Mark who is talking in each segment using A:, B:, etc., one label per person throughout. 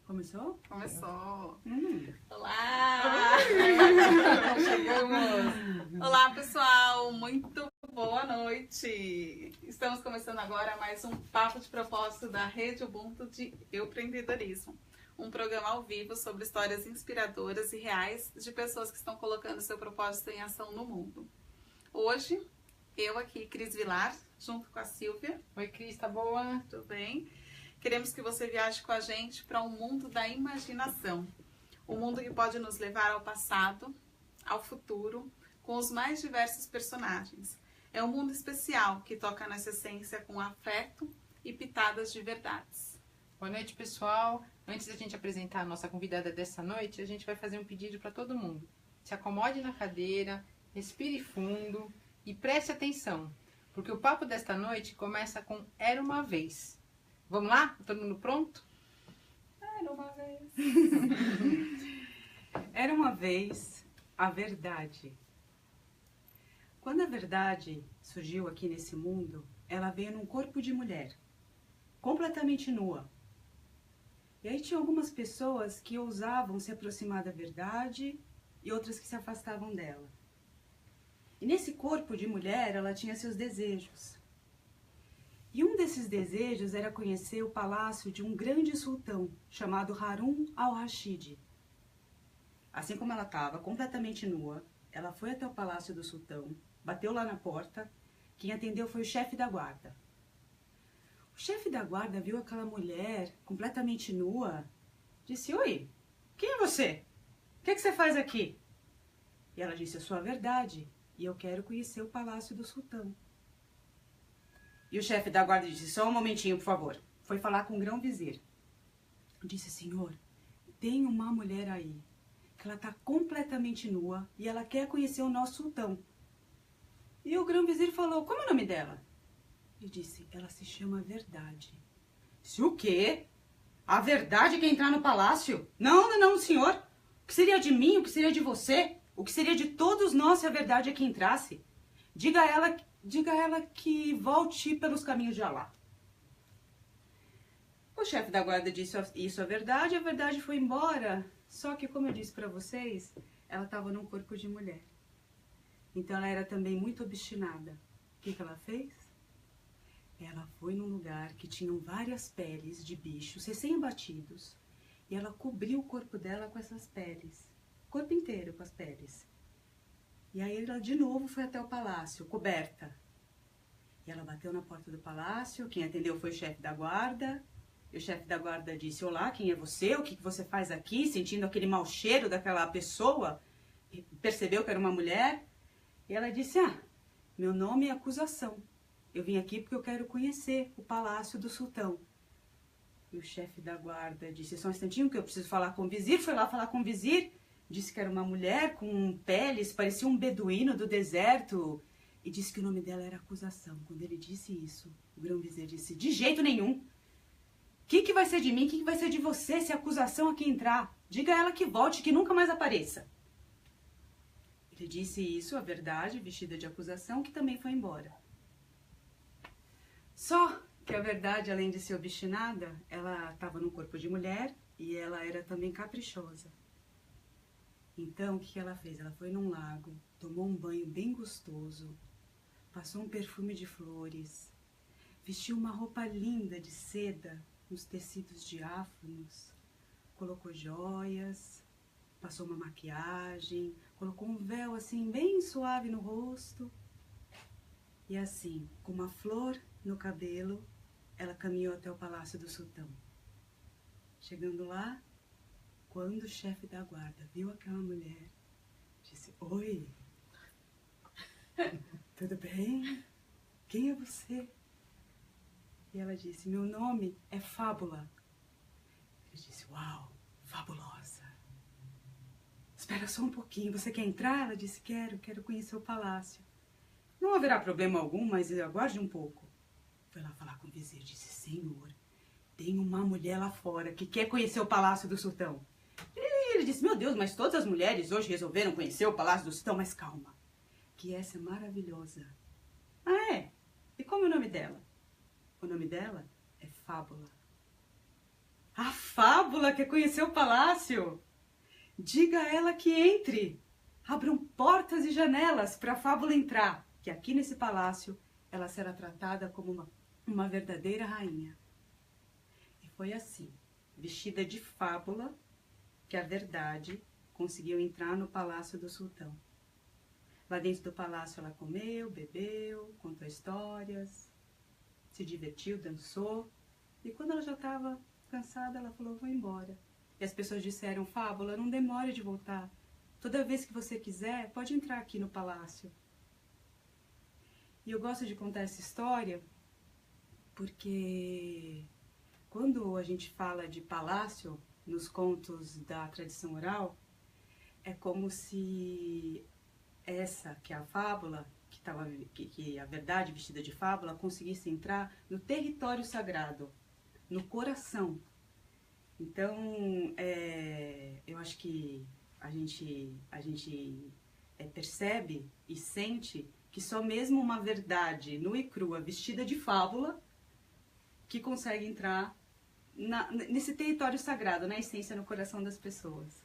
A: Começou?
B: Começou.
C: Olá! Chegamos! Olá, pessoal! Muito boa noite! Estamos começando agora mais um Papo de Propósito da Rede Ubuntu de Empreendedorismo. Um programa ao vivo sobre histórias inspiradoras e reais de pessoas que estão colocando seu propósito em ação no mundo. Hoje, eu aqui, Cris Vilar, junto com a Silvia.
B: Oi, Cris, tá boa?
C: Tudo bem? Queremos que você viaje com a gente para um mundo da imaginação. Um mundo que pode nos levar ao passado, ao futuro, com os mais diversos personagens. É um mundo especial que toca nessa essência com afeto e pitadas de verdades.
B: Boa noite, pessoal. Antes da gente apresentar a nossa convidada dessa noite, a gente vai fazer um pedido para todo mundo. Se acomode na cadeira, respire fundo e preste atenção, porque o papo desta noite começa com Era uma Vez. Vamos lá? Todo mundo pronto?
C: Era uma vez.
A: Era uma vez a verdade. Quando a verdade surgiu aqui nesse mundo, ela veio num corpo de mulher, completamente nua. E aí tinha algumas pessoas que ousavam se aproximar da verdade e outras que se afastavam dela. E nesse corpo de mulher, ela tinha seus desejos. E um desses desejos era conhecer o palácio de um grande sultão chamado Harun al-Rashid. Assim como ela estava completamente nua, ela foi até o palácio do sultão, bateu lá na porta. Quem atendeu foi o chefe da guarda. O chefe da guarda viu aquela mulher completamente nua, disse: "Oi, quem é você? O que você faz aqui?" E ela disse: "Eu sou a verdade e eu quero conhecer o palácio do sultão." E o chefe da guarda disse: "Só um momentinho, por favor." Foi falar com o grão-vizir. Disse: "Senhor, tem uma mulher aí, que ela está completamente nua e ela quer conhecer o nosso sultão." E o grão-vizir falou: "Como é o nome dela?" E disse: "Ela se chama Verdade." Disse: "O quê? A Verdade quer entrar no palácio? Não, senhor. O que seria de mim? O que seria de você? O que seria de todos nós se a Verdade é que entrasse? Diga a ela que volte pelos caminhos de Alá." O chefe da guarda disse isso a Verdade foi embora. Só que, como eu disse para vocês, ela estava num corpo de mulher. Então ela era também muito obstinada. O que ela fez? Ela foi num lugar que tinham várias peles de bichos recém-abatidos. E ela cobriu o corpo dela com essas peles. O corpo inteiro com as peles. E aí ela de novo foi até o palácio, coberta. E ela bateu na porta do palácio. Quem atendeu foi o chefe da guarda. E o chefe da guarda disse: "Olá, quem é você? O que você faz aqui?" Sentindo aquele mau cheiro daquela pessoa. Percebeu que era uma mulher. E ela disse: "Ah, meu nome é Acusação. Eu vim aqui porque eu quero conhecer o palácio do sultão." E o chefe da guarda disse: "Só um instantinho que eu preciso falar com o vizir." Foi lá falar com o vizir. Disse que era uma mulher com peles, parecia um beduíno do deserto. E disse que o nome dela era Acusação. Quando ele disse isso, o grão-vizir disse: "De jeito nenhum. O que vai ser de mim? O que vai ser de você se a Acusação aqui entrar? Diga a ela que volte, que nunca mais apareça." Ele disse isso, a Verdade, vestida de Acusação, que também foi embora. Só que a Verdade, além de ser obstinada, ela estava num corpo de mulher e ela era também caprichosa. Então, o que ela fez? Ela foi num lago, tomou um banho bem gostoso, passou um perfume de flores, vestiu uma roupa linda de seda, uns tecidos diáfanos, colocou joias, passou uma maquiagem, colocou um véu assim bem suave no rosto. E assim, com uma flor no cabelo, ela caminhou até o palácio do sultão. Chegando lá, quando o chefe da guarda viu aquela mulher, disse: "Oi, tudo bem? Quem é você?" E ela disse: "Meu nome é Fábula." Ele disse: "Uau, fabulosa. Espera só um pouquinho, você quer entrar?" Ela disse: Quero conhecer o palácio." "Não haverá problema algum, mas aguarde um pouco." Foi lá falar com o vizir, disse: "Senhor, tem uma mulher lá fora que quer conhecer o palácio do sultão." E ele disse: "Meu Deus, mas todas as mulheres hoje resolveram conhecer o palácio do sultão." "Mas calma, que essa é maravilhosa." "Ah, é? E como é o nome dela?" "O nome dela é Fábula." "A Fábula quer conhecer o palácio? Diga a ela que entre. Abram portas e janelas para a Fábula entrar, que aqui nesse palácio ela será tratada como uma verdadeira rainha. E foi assim, vestida de Fábula, que a Verdade conseguiu entrar no palácio do sultão. Lá dentro do palácio ela comeu, bebeu, contou histórias, se divertiu, dançou. E quando ela já estava cansada, ela falou, vou embora. E as pessoas disseram, Fábula, não demore de voltar. Toda vez que você quiser, pode entrar aqui no palácio. E eu gosto de contar essa história porque quando a gente fala de palácio nos contos da tradição oral, é como se essa, que é a fábula, que a Verdade vestida de Fábula, conseguisse entrar no território sagrado, no coração. Então, eu acho que a gente percebe e sente que só mesmo uma verdade nua e crua, vestida de fábula, que consegue entrar nesse território sagrado, na essência, no coração das pessoas.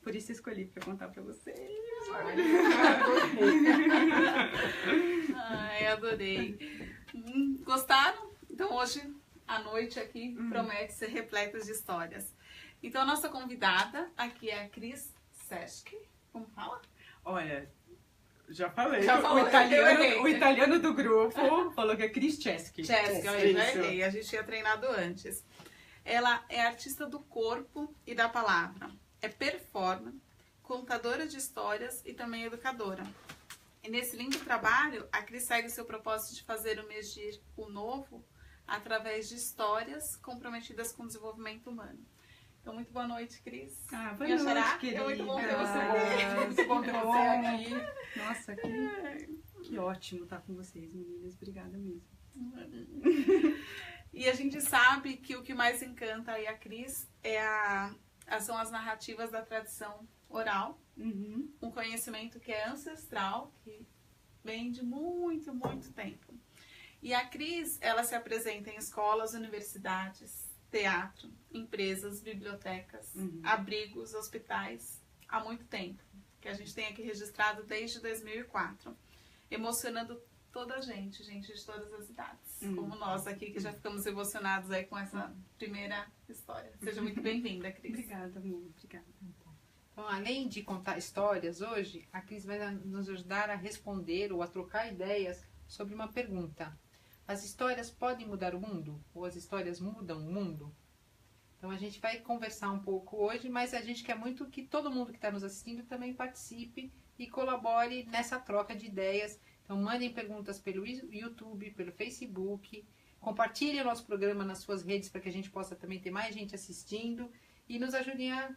A: Por isso escolhi para contar para vocês.
C: Ai, adorei. Gostaram? Então hoje a noite aqui promete ser repleta de histórias. Então a nossa convidada aqui é a Cris Seschi. Como fala?
A: Olha, já falei.
C: Já falou,
A: o italiano do grupo falou que é Cris Seschi.
C: Seschi, eu já errei. A gente tinha treinado antes. Ela é artista do corpo e da palavra. É performer, contadora de histórias e também educadora. E nesse lindo trabalho, a Cris segue seu propósito de fazer emergir o novo através de histórias comprometidas com o desenvolvimento humano. Então, muito boa noite, Cris.
A: Boa noite, querida.
C: É muito bom ter você aqui. Muito bom ter você aqui.
A: Nossa, que ótimo estar com vocês, meninas. Obrigada mesmo.
C: E a gente sabe que o que mais encanta aí a Cris são as narrativas da tradição oral. Um conhecimento que é ancestral, que vem de muito, muito tempo. E a Cris, ela se apresenta em escolas, universidades, teatro, empresas, bibliotecas, abrigos, hospitais, há muito tempo. Que a gente tem aqui registrado desde 2004. Emocionando toda a gente de todas as idades. Como nós aqui, que já ficamos emocionados aí com essa primeira história. Seja muito bem-vinda, Cris.
A: Obrigada, amor. Obrigada.
B: Então, além de contar histórias hoje, a Cris vai nos ajudar a responder ou a trocar ideias sobre uma pergunta. As histórias podem mudar o mundo? Ou as histórias mudam o mundo? Então, a gente vai conversar um pouco hoje, mas a gente quer muito que todo mundo que está nos assistindo também participe e colabore nessa troca de ideias. Então, mandem perguntas pelo YouTube, pelo Facebook, compartilhem o nosso programa nas suas redes para que a gente possa também ter mais gente assistindo e nos ajudem a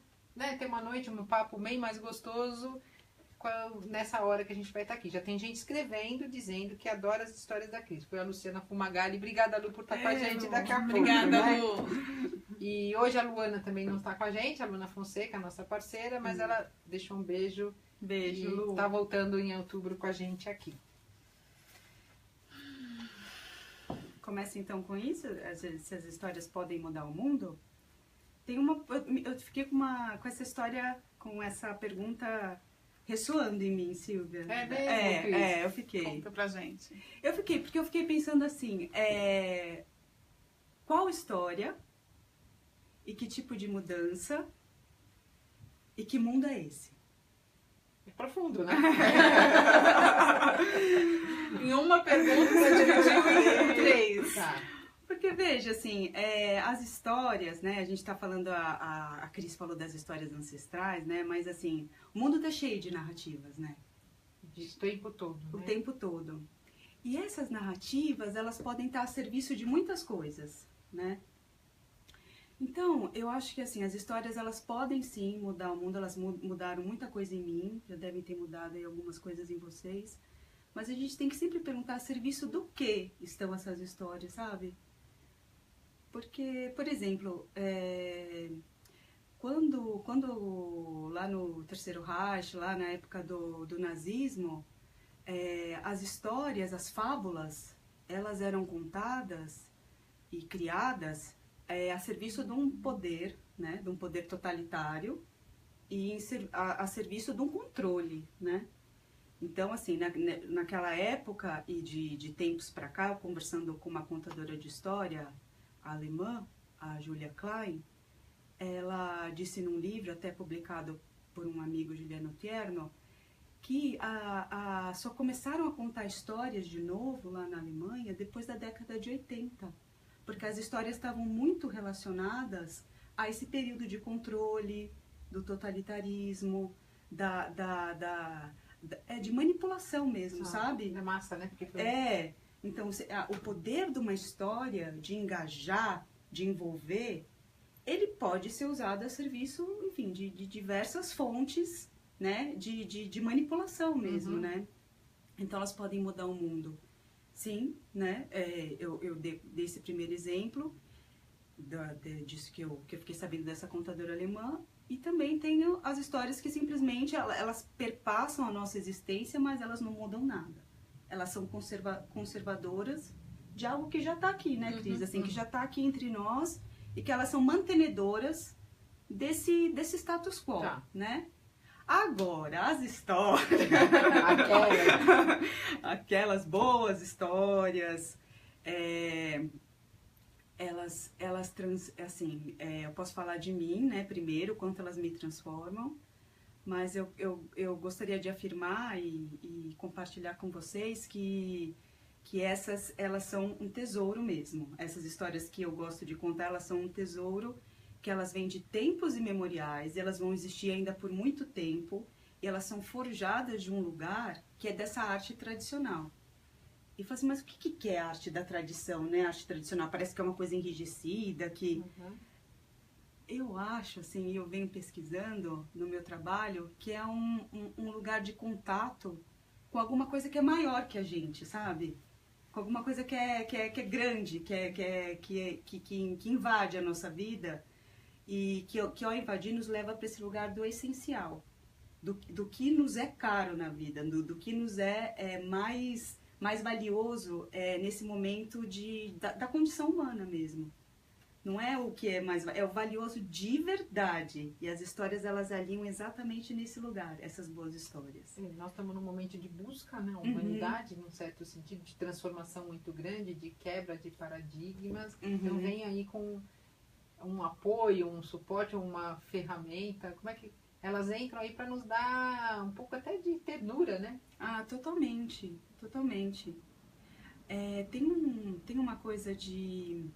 B: ter uma noite, um papo bem mais gostoso nessa hora que a gente vai estar aqui. Já tem gente escrevendo, dizendo que adora as histórias da Cris. Foi a Luciana Fumagalli. Obrigada, Lu, por estar com a gente daqui a pouco.
C: Obrigada, Lu.
B: E hoje a Luana também não está com a gente, a Luana Fonseca, a nossa parceira, mas ela deixou um beijo.
A: Beijo, Lu.
B: Está voltando em outubro com a gente aqui.
A: Começa então com isso, se as histórias podem mudar o mundo. Eu fiquei com essa história, com essa pergunta ressoando em mim, Silvia.
B: É mesmo, Cris?
A: Eu fiquei.
C: Conta pra gente.
A: Porque eu fiquei pensando assim, qual história e que tipo de mudança e que mundo é esse?
B: É profundo, né?
C: Em uma pergunta, você dividiu em 3.
B: Tá.
A: Porque veja, assim, as histórias, né, a gente tá falando, a Cris falou das histórias ancestrais, né, mas assim, o mundo tá cheio de narrativas, né?
B: O tempo todo, né?
A: O tempo todo. E essas narrativas, elas podem estar a serviço de muitas coisas, né? Então, eu acho que assim, as histórias, elas podem sim mudar o mundo, elas mudaram muita coisa em mim, já devem ter mudado aí algumas coisas em vocês, mas a gente tem que sempre perguntar a serviço do que estão essas histórias, sabe? Porque, por exemplo, quando lá no Terceiro Reich, lá na época do nazismo, as histórias, as fábulas, elas eram contadas e criadas a serviço de um poder, né, de um poder totalitário e a serviço de um controle, né? Então, assim, naquela época e de tempos para cá, eu conversando com uma contadora de história alemã, a Julia Klein, ela disse num livro, até publicado por um amigo, Juliano Tierno, que só começaram a contar histórias de novo lá na Alemanha depois da década de 80, porque as histórias estavam muito relacionadas a esse período de controle, do totalitarismo, de manipulação mesmo, sabe?
B: Da massa, né? Porque
A: então o poder de uma história, de engajar, de envolver, ele pode ser usado a serviço, enfim, de diversas fontes, né, de manipulação mesmo, né? Então elas podem mudar o mundo. Sim, né? Eu dei esse primeiro exemplo disso que eu fiquei sabendo dessa contadora alemã. E também tenho as histórias que simplesmente elas perpassam a nossa existência, mas elas não mudam nada. Elas são conservadoras de algo que já está aqui, né, Cris? Assim, que já está aqui entre nós e que elas são mantenedoras desse status quo, né? Agora, as histórias... aquelas boas histórias... eu posso falar de mim, né, primeiro, quanto elas me transformam, mas eu gostaria de afirmar e compartilhar com vocês que elas são um tesouro mesmo. Essas histórias que eu gosto de contar, elas são um tesouro, que elas vêm de tempos imemoriais, elas vão existir ainda por muito tempo, e elas são forjadas de um lugar que é dessa arte tradicional. E falo assim, mas o que é a arte da tradição, né? A arte tradicional parece que é uma coisa enrijecida, que... Eu acho, assim, eu venho pesquisando no meu trabalho, que é um lugar de contato com alguma coisa que é maior que a gente, sabe? Com alguma coisa que é grande, que invade a nossa vida e que ao invadir nos leva para esse lugar do essencial, do que nos é caro na vida, do que nos é mais valioso nesse momento da condição humana mesmo. Não é o que é mais... É o valioso de verdade. E as histórias, elas alinham exatamente nesse lugar, essas boas histórias.
B: Sim, nós estamos num momento de busca, né? Humanidade, num certo sentido, de transformação muito grande, de quebra de paradigmas. Então, vem aí com um apoio, um suporte, uma ferramenta. Como é que... Elas entram aí para nos dar um pouco até de ternura, né?
A: Ah, totalmente. Totalmente. Tem uma coisa de...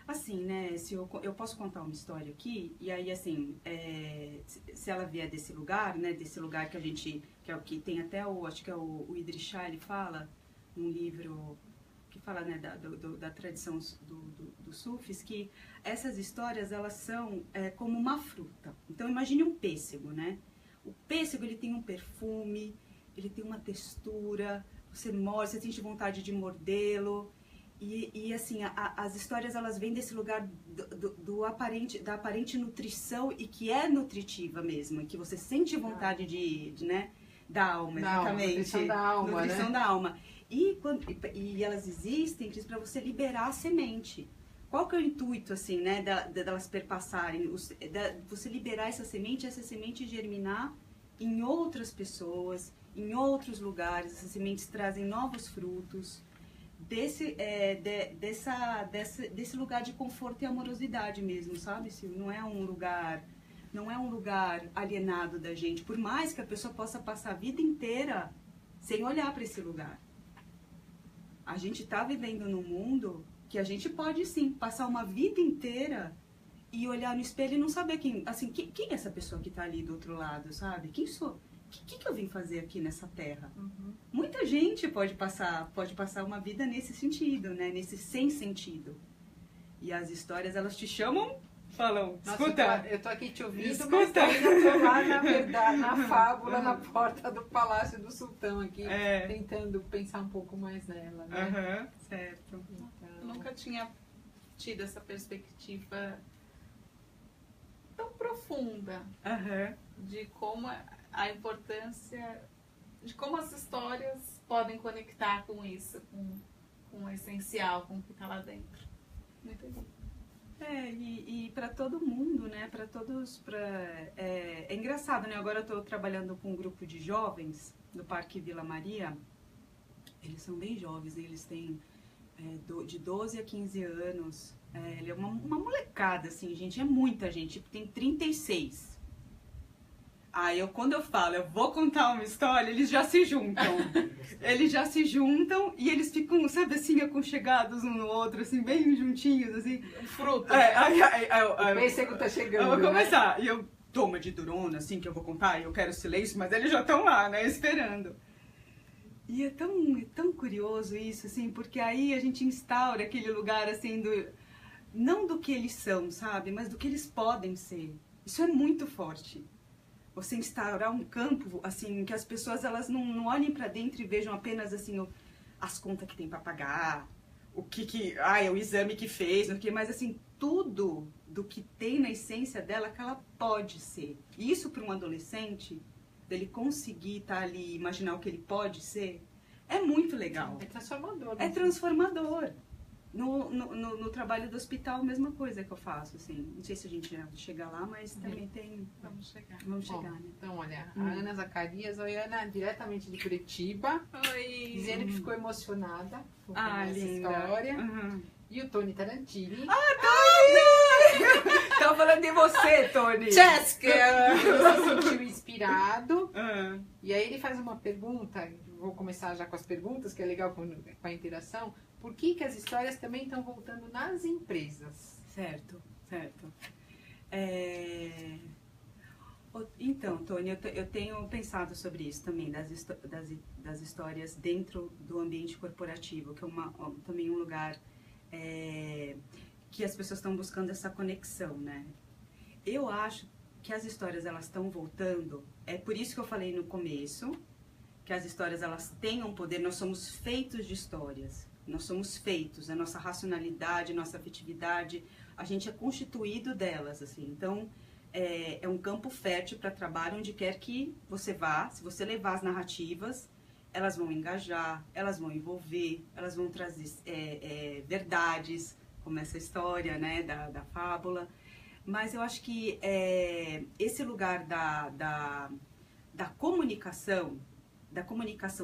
A: Assim, né, se eu posso contar uma história aqui, e aí, assim, se ela vier desse lugar, né, desse lugar que a gente, que é o que tem até acho que é o Idris Shah, ele fala, num livro que fala, né, da tradição dos sufis, que essas histórias, elas são como uma fruta. Então, imagine um pêssego, né? O pêssego, ele tem um perfume, ele tem uma textura, você morde, você sente vontade de mordê-lo. E assim, as histórias, elas vêm desse lugar da aparente nutrição e que é nutritiva mesmo, e que você sente vontade né, da alma, exatamente.
B: Nutrição da alma,
A: nutrição da alma. E elas existem para você liberar a semente. Qual que é o intuito, assim, né, delas perpassarem? Você liberar essa semente germinar em outras pessoas, em outros lugares. Essas sementes trazem novos frutos. Desse lugar de conforto e amorosidade mesmo, sabe, Silvio? Não é um lugar alienado da gente, por mais que a pessoa possa passar a vida inteira sem olhar para esse lugar. A gente está vivendo num mundo que a gente pode sim passar uma vida inteira e olhar no espelho e não saber quem é essa pessoa que está ali do outro lado, sabe? Quem sou? O que eu vim fazer aqui nessa terra? Muita gente pode passar uma vida nesse sentido, né? Nesse sem sentido. E as histórias, elas te chamam, falam, escuta.
B: Eu tô aqui te ouvindo,
A: escuta.
B: Mas eu tô lá, na verdade, na fábula, na porta do Palácio do Sultão aqui, tentando pensar um pouco mais nela, né?
A: Certo.
B: Então...
C: Eu nunca tinha tido essa perspectiva tão profunda de como a importância, de como as histórias podem conectar com isso, com o essencial, com o que está lá dentro. Muito bom.
A: E para todo mundo, né? Para todos. É engraçado, né? Agora eu estou trabalhando com um grupo de jovens do Parque Vila Maria. Eles são bem jovens, eles têm de 12 a 15 anos. Ele é uma molecada, assim, gente. É muita gente. Tem 36. Aí quando eu falo, eu vou contar uma história, eles já se juntam. Eles já se juntam e eles ficam, sabe assim, aconchegados um no outro, assim, bem juntinhos, assim.
C: Um fruto.
B: O mês seco tá chegando.
A: Eu vou começar. E eu dou uma de durona, assim, que eu vou contar, e eu quero silêncio, mas eles já estão lá, né, esperando. E é tão curioso isso, assim, porque aí a gente instaura aquele lugar, assim, não do que eles são, sabe, mas do que eles podem ser. Isso é muito forte. Você instaurar um campo, assim, que as pessoas, elas não olhem pra dentro e vejam apenas, assim, as contas que tem pra pagar, o exame que fez, mas, assim, tudo do que tem na essência dela que ela pode ser. E isso para um adolescente, dele conseguir estar ali, imaginar o que ele pode ser, é muito legal.
B: É transformador.
A: É transformador. No trabalho do hospital, a mesma coisa que eu faço, assim. Não sei se a gente já chega lá, mas também tem...
C: Vamos chegar.
A: Vamos chegar, né?
B: Então, olha, a Ana Zacarias, oi Ana, diretamente de Curitiba,
C: Oi.
B: dizendo que ficou emocionada com
A: Ah,
B: essa
A: linda.
B: história.
A: Uhum.
B: E o Tony Tarantini.
A: Tony! Tava falando de você, Tony!
B: Jessica! Ele se sentiu inspirado.
A: Uhum.
B: E aí ele faz uma pergunta, vou começar já com as perguntas, que é legal com a interação. Por que as histórias também estão voltando nas empresas?
A: Certo. Então, Tony, eu tenho pensado sobre isso também, das histórias dentro do ambiente corporativo, que é também um lugar que as pessoas estão buscando essa conexão, né? Eu acho que as histórias, elas estão voltando, é por isso que eu falei no começo, que as histórias, elas têm um poder, nós somos feitos de histórias. Nós somos feitos, a nossa racionalidade, a nossa afetividade, a gente é constituído delas, assim. Então, é um campo fértil para trabalho onde quer que você vá. Se você levar as narrativas, elas vão engajar, elas vão envolver, elas vão trazer verdades, como essa história, né, da fábula. Mas eu acho que esse lugar da comunicação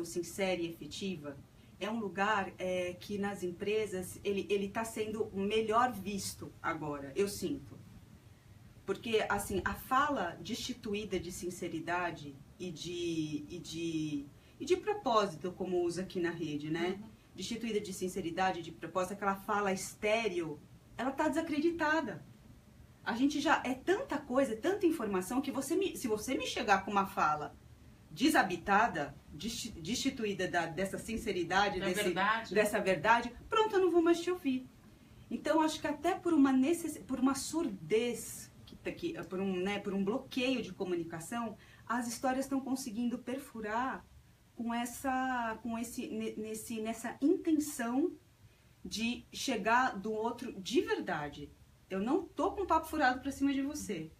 A: sincera e efetiva, é um lugar que nas empresas ele está sendo melhor visto agora, eu sinto. Porque, assim, a fala destituída de sinceridade e de propósito, como usa aqui na rede, né? Uhum. Destituída de sinceridade, de propósito, aquela fala estéril, ela está desacreditada. A gente já... É tanta coisa, tanta informação, que se você me chegar com uma fala desabitada, destituída dessa sinceridade, dessa verdade, pronto, eu não vou mais te ouvir. Então, acho que até por uma surdez, por um bloqueio de comunicação, as histórias estão conseguindo perfurar nessa intenção de chegar do outro de verdade. Eu não tô com um papo furado pra cima de você.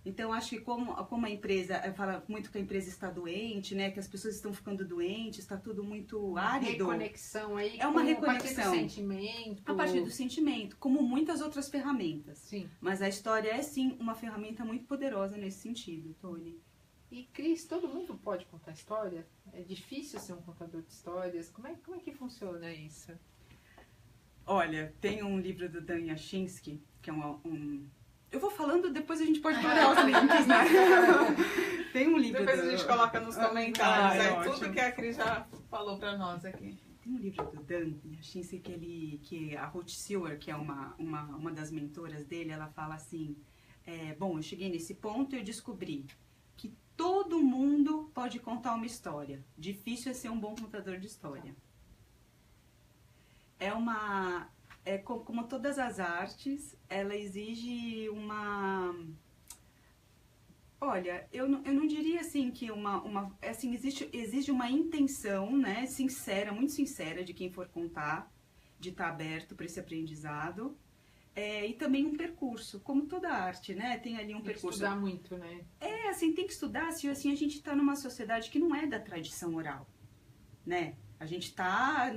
A: Então, acho que como a empresa, fala muito que a empresa está doente, né? Que as pessoas estão ficando doentes, está tudo muito árido.
B: Reconexão aí.
A: É uma reconexão.
B: A partir do sentimento.
A: A partir do sentimento, como muitas outras ferramentas.
B: Sim.
A: Mas a história é, sim, uma ferramenta muito poderosa nesse sentido, Tony.
B: E, Cris, todo mundo pode contar história? É difícil ser um contador de histórias? Como é que funciona isso?
A: Olha, tem um livro do Dan Yashinsky, que é Eu vou falando, depois a gente pode parar os links, né? Tem um livro...
C: Depois a gente coloca nos comentários tudo
A: ótimo.
C: que a Cris já falou pra nós aqui.
A: Tem um livro do Dan Yashinsky que a Ruth Silver, que é uma das mentoras dele, ela fala assim, bom, eu cheguei nesse ponto e eu descobri que todo mundo pode contar uma história. Difícil é ser um bom contador de história. Como todas as artes, ela exige uma... Olha, eu não diria assim que assim, exige uma intenção, né, sincera, muito sincera de quem for contar, de estar aberto para esse aprendizado. E também um percurso, como toda arte, né? Tem ali um percurso.
B: Tem que estudar muito, né?
A: Assim, tem que estudar, assim, a gente está numa sociedade que não é da tradição oral, né? A gente tá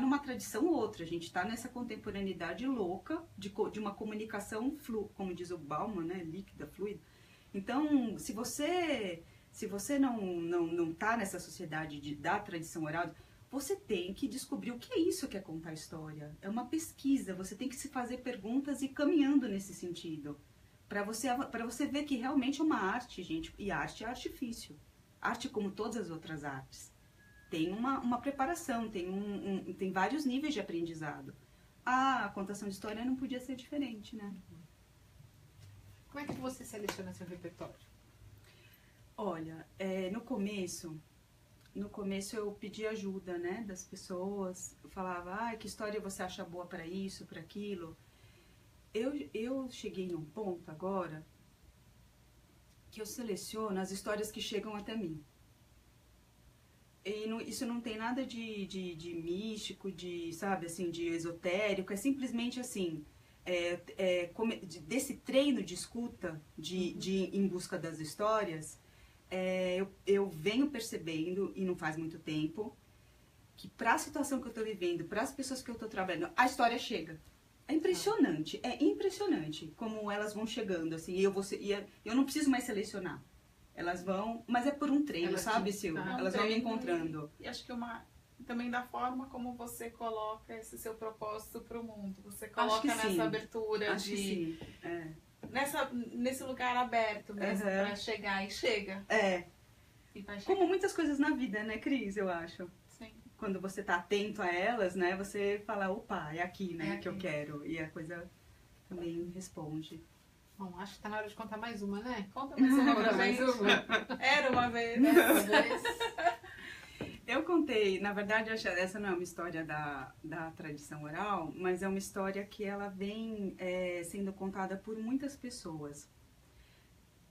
A: numa tradição ou outra, a gente está nessa contemporaneidade louca de uma comunicação como diz o Bauman, né, líquida, fluida. Então, se você não tá nessa sociedade da tradição oral, você tem que descobrir o que é isso que é contar história. É uma pesquisa, você tem que se fazer perguntas e ir caminhando nesse sentido. Para você ver que realmente é uma arte, gente. E arte é artifício. Arte como todas as outras artes. Tem uma preparação, tem vários níveis de aprendizado. A contação de história não podia ser diferente, né?
B: Como é que você seleciona seu repertório?
A: Olha, no começo eu pedi ajuda, né, das pessoas. Eu falava, que história você acha boa para isso, para aquilo. Eu cheguei num ponto agora que eu seleciono as histórias que chegam até mim. E isso não tem nada de místico, sabe, assim, de esotérico. É simplesmente assim, desse treino de escuta, de em busca das histórias, eu venho percebendo, e não faz muito tempo, que para a situação que eu estou vivendo, para as pessoas que eu estou trabalhando, a história chega. É impressionante como elas vão chegando, assim, e eu não preciso mais selecionar. Elas vão, mas é por um treino, sabe, Silvia? Elas vão me encontrando.
C: E acho que também da forma como você coloca esse seu propósito para o mundo. Você coloca nessa abertura
A: acho que sim.
C: Nesse lugar aberto mesmo, para chegar e chega. E vai chegar.
A: Como muitas coisas na vida, né, Cris, eu acho.
C: Sim.
A: Quando você tá atento a elas, né, você fala, opa, é aqui, né, que eu quero. E a coisa também responde.
B: Bom, acho que tá na hora de contar mais uma, né?
C: Conta mais uma pra gente. Era uma vez.
A: Eu contei, na verdade, essa não é uma história da tradição oral, mas é uma história que ela vem sendo contada por muitas pessoas.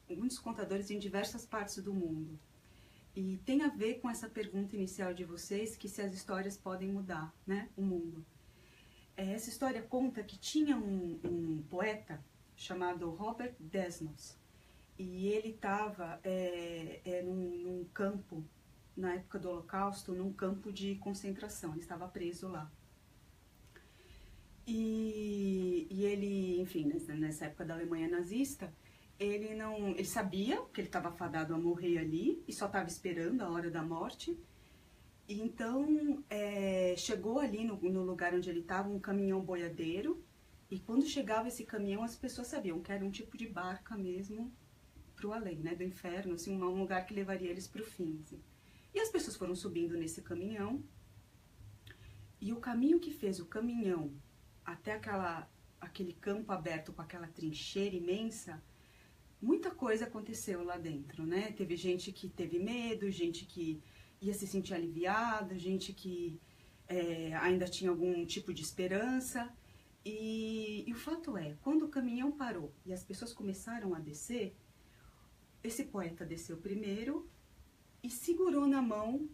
A: Muitos contadores em diversas partes do mundo. E tem a ver com essa pergunta inicial de vocês, que se as histórias podem mudar, né, o mundo. Essa história conta que tinha um poeta chamado Robert Desnos, e ele estava num campo, na época do Holocausto, num campo de concentração, ele estava preso lá. E ele, enfim, nessa época da Alemanha nazista, ele sabia que ele estava fadado a morrer ali, e só estava esperando a hora da morte. E então, chegou ali no lugar onde ele estava um caminhão boiadeiro. E quando chegava esse caminhão, as pessoas sabiam que era um tipo de barca mesmo pro além, né, do inferno, assim, um lugar que levaria eles pro fim, assim. E as pessoas foram subindo nesse caminhão, e o caminho que fez o caminhão até aquele campo aberto com aquela trincheira imensa, muita coisa aconteceu lá dentro, né? Teve gente que teve medo, gente que ia se sentir aliviada, gente que ainda tinha algum tipo de esperança. E o fato quando o caminhão parou e as pessoas começaram a descer, esse poeta desceu primeiro e segurou na mão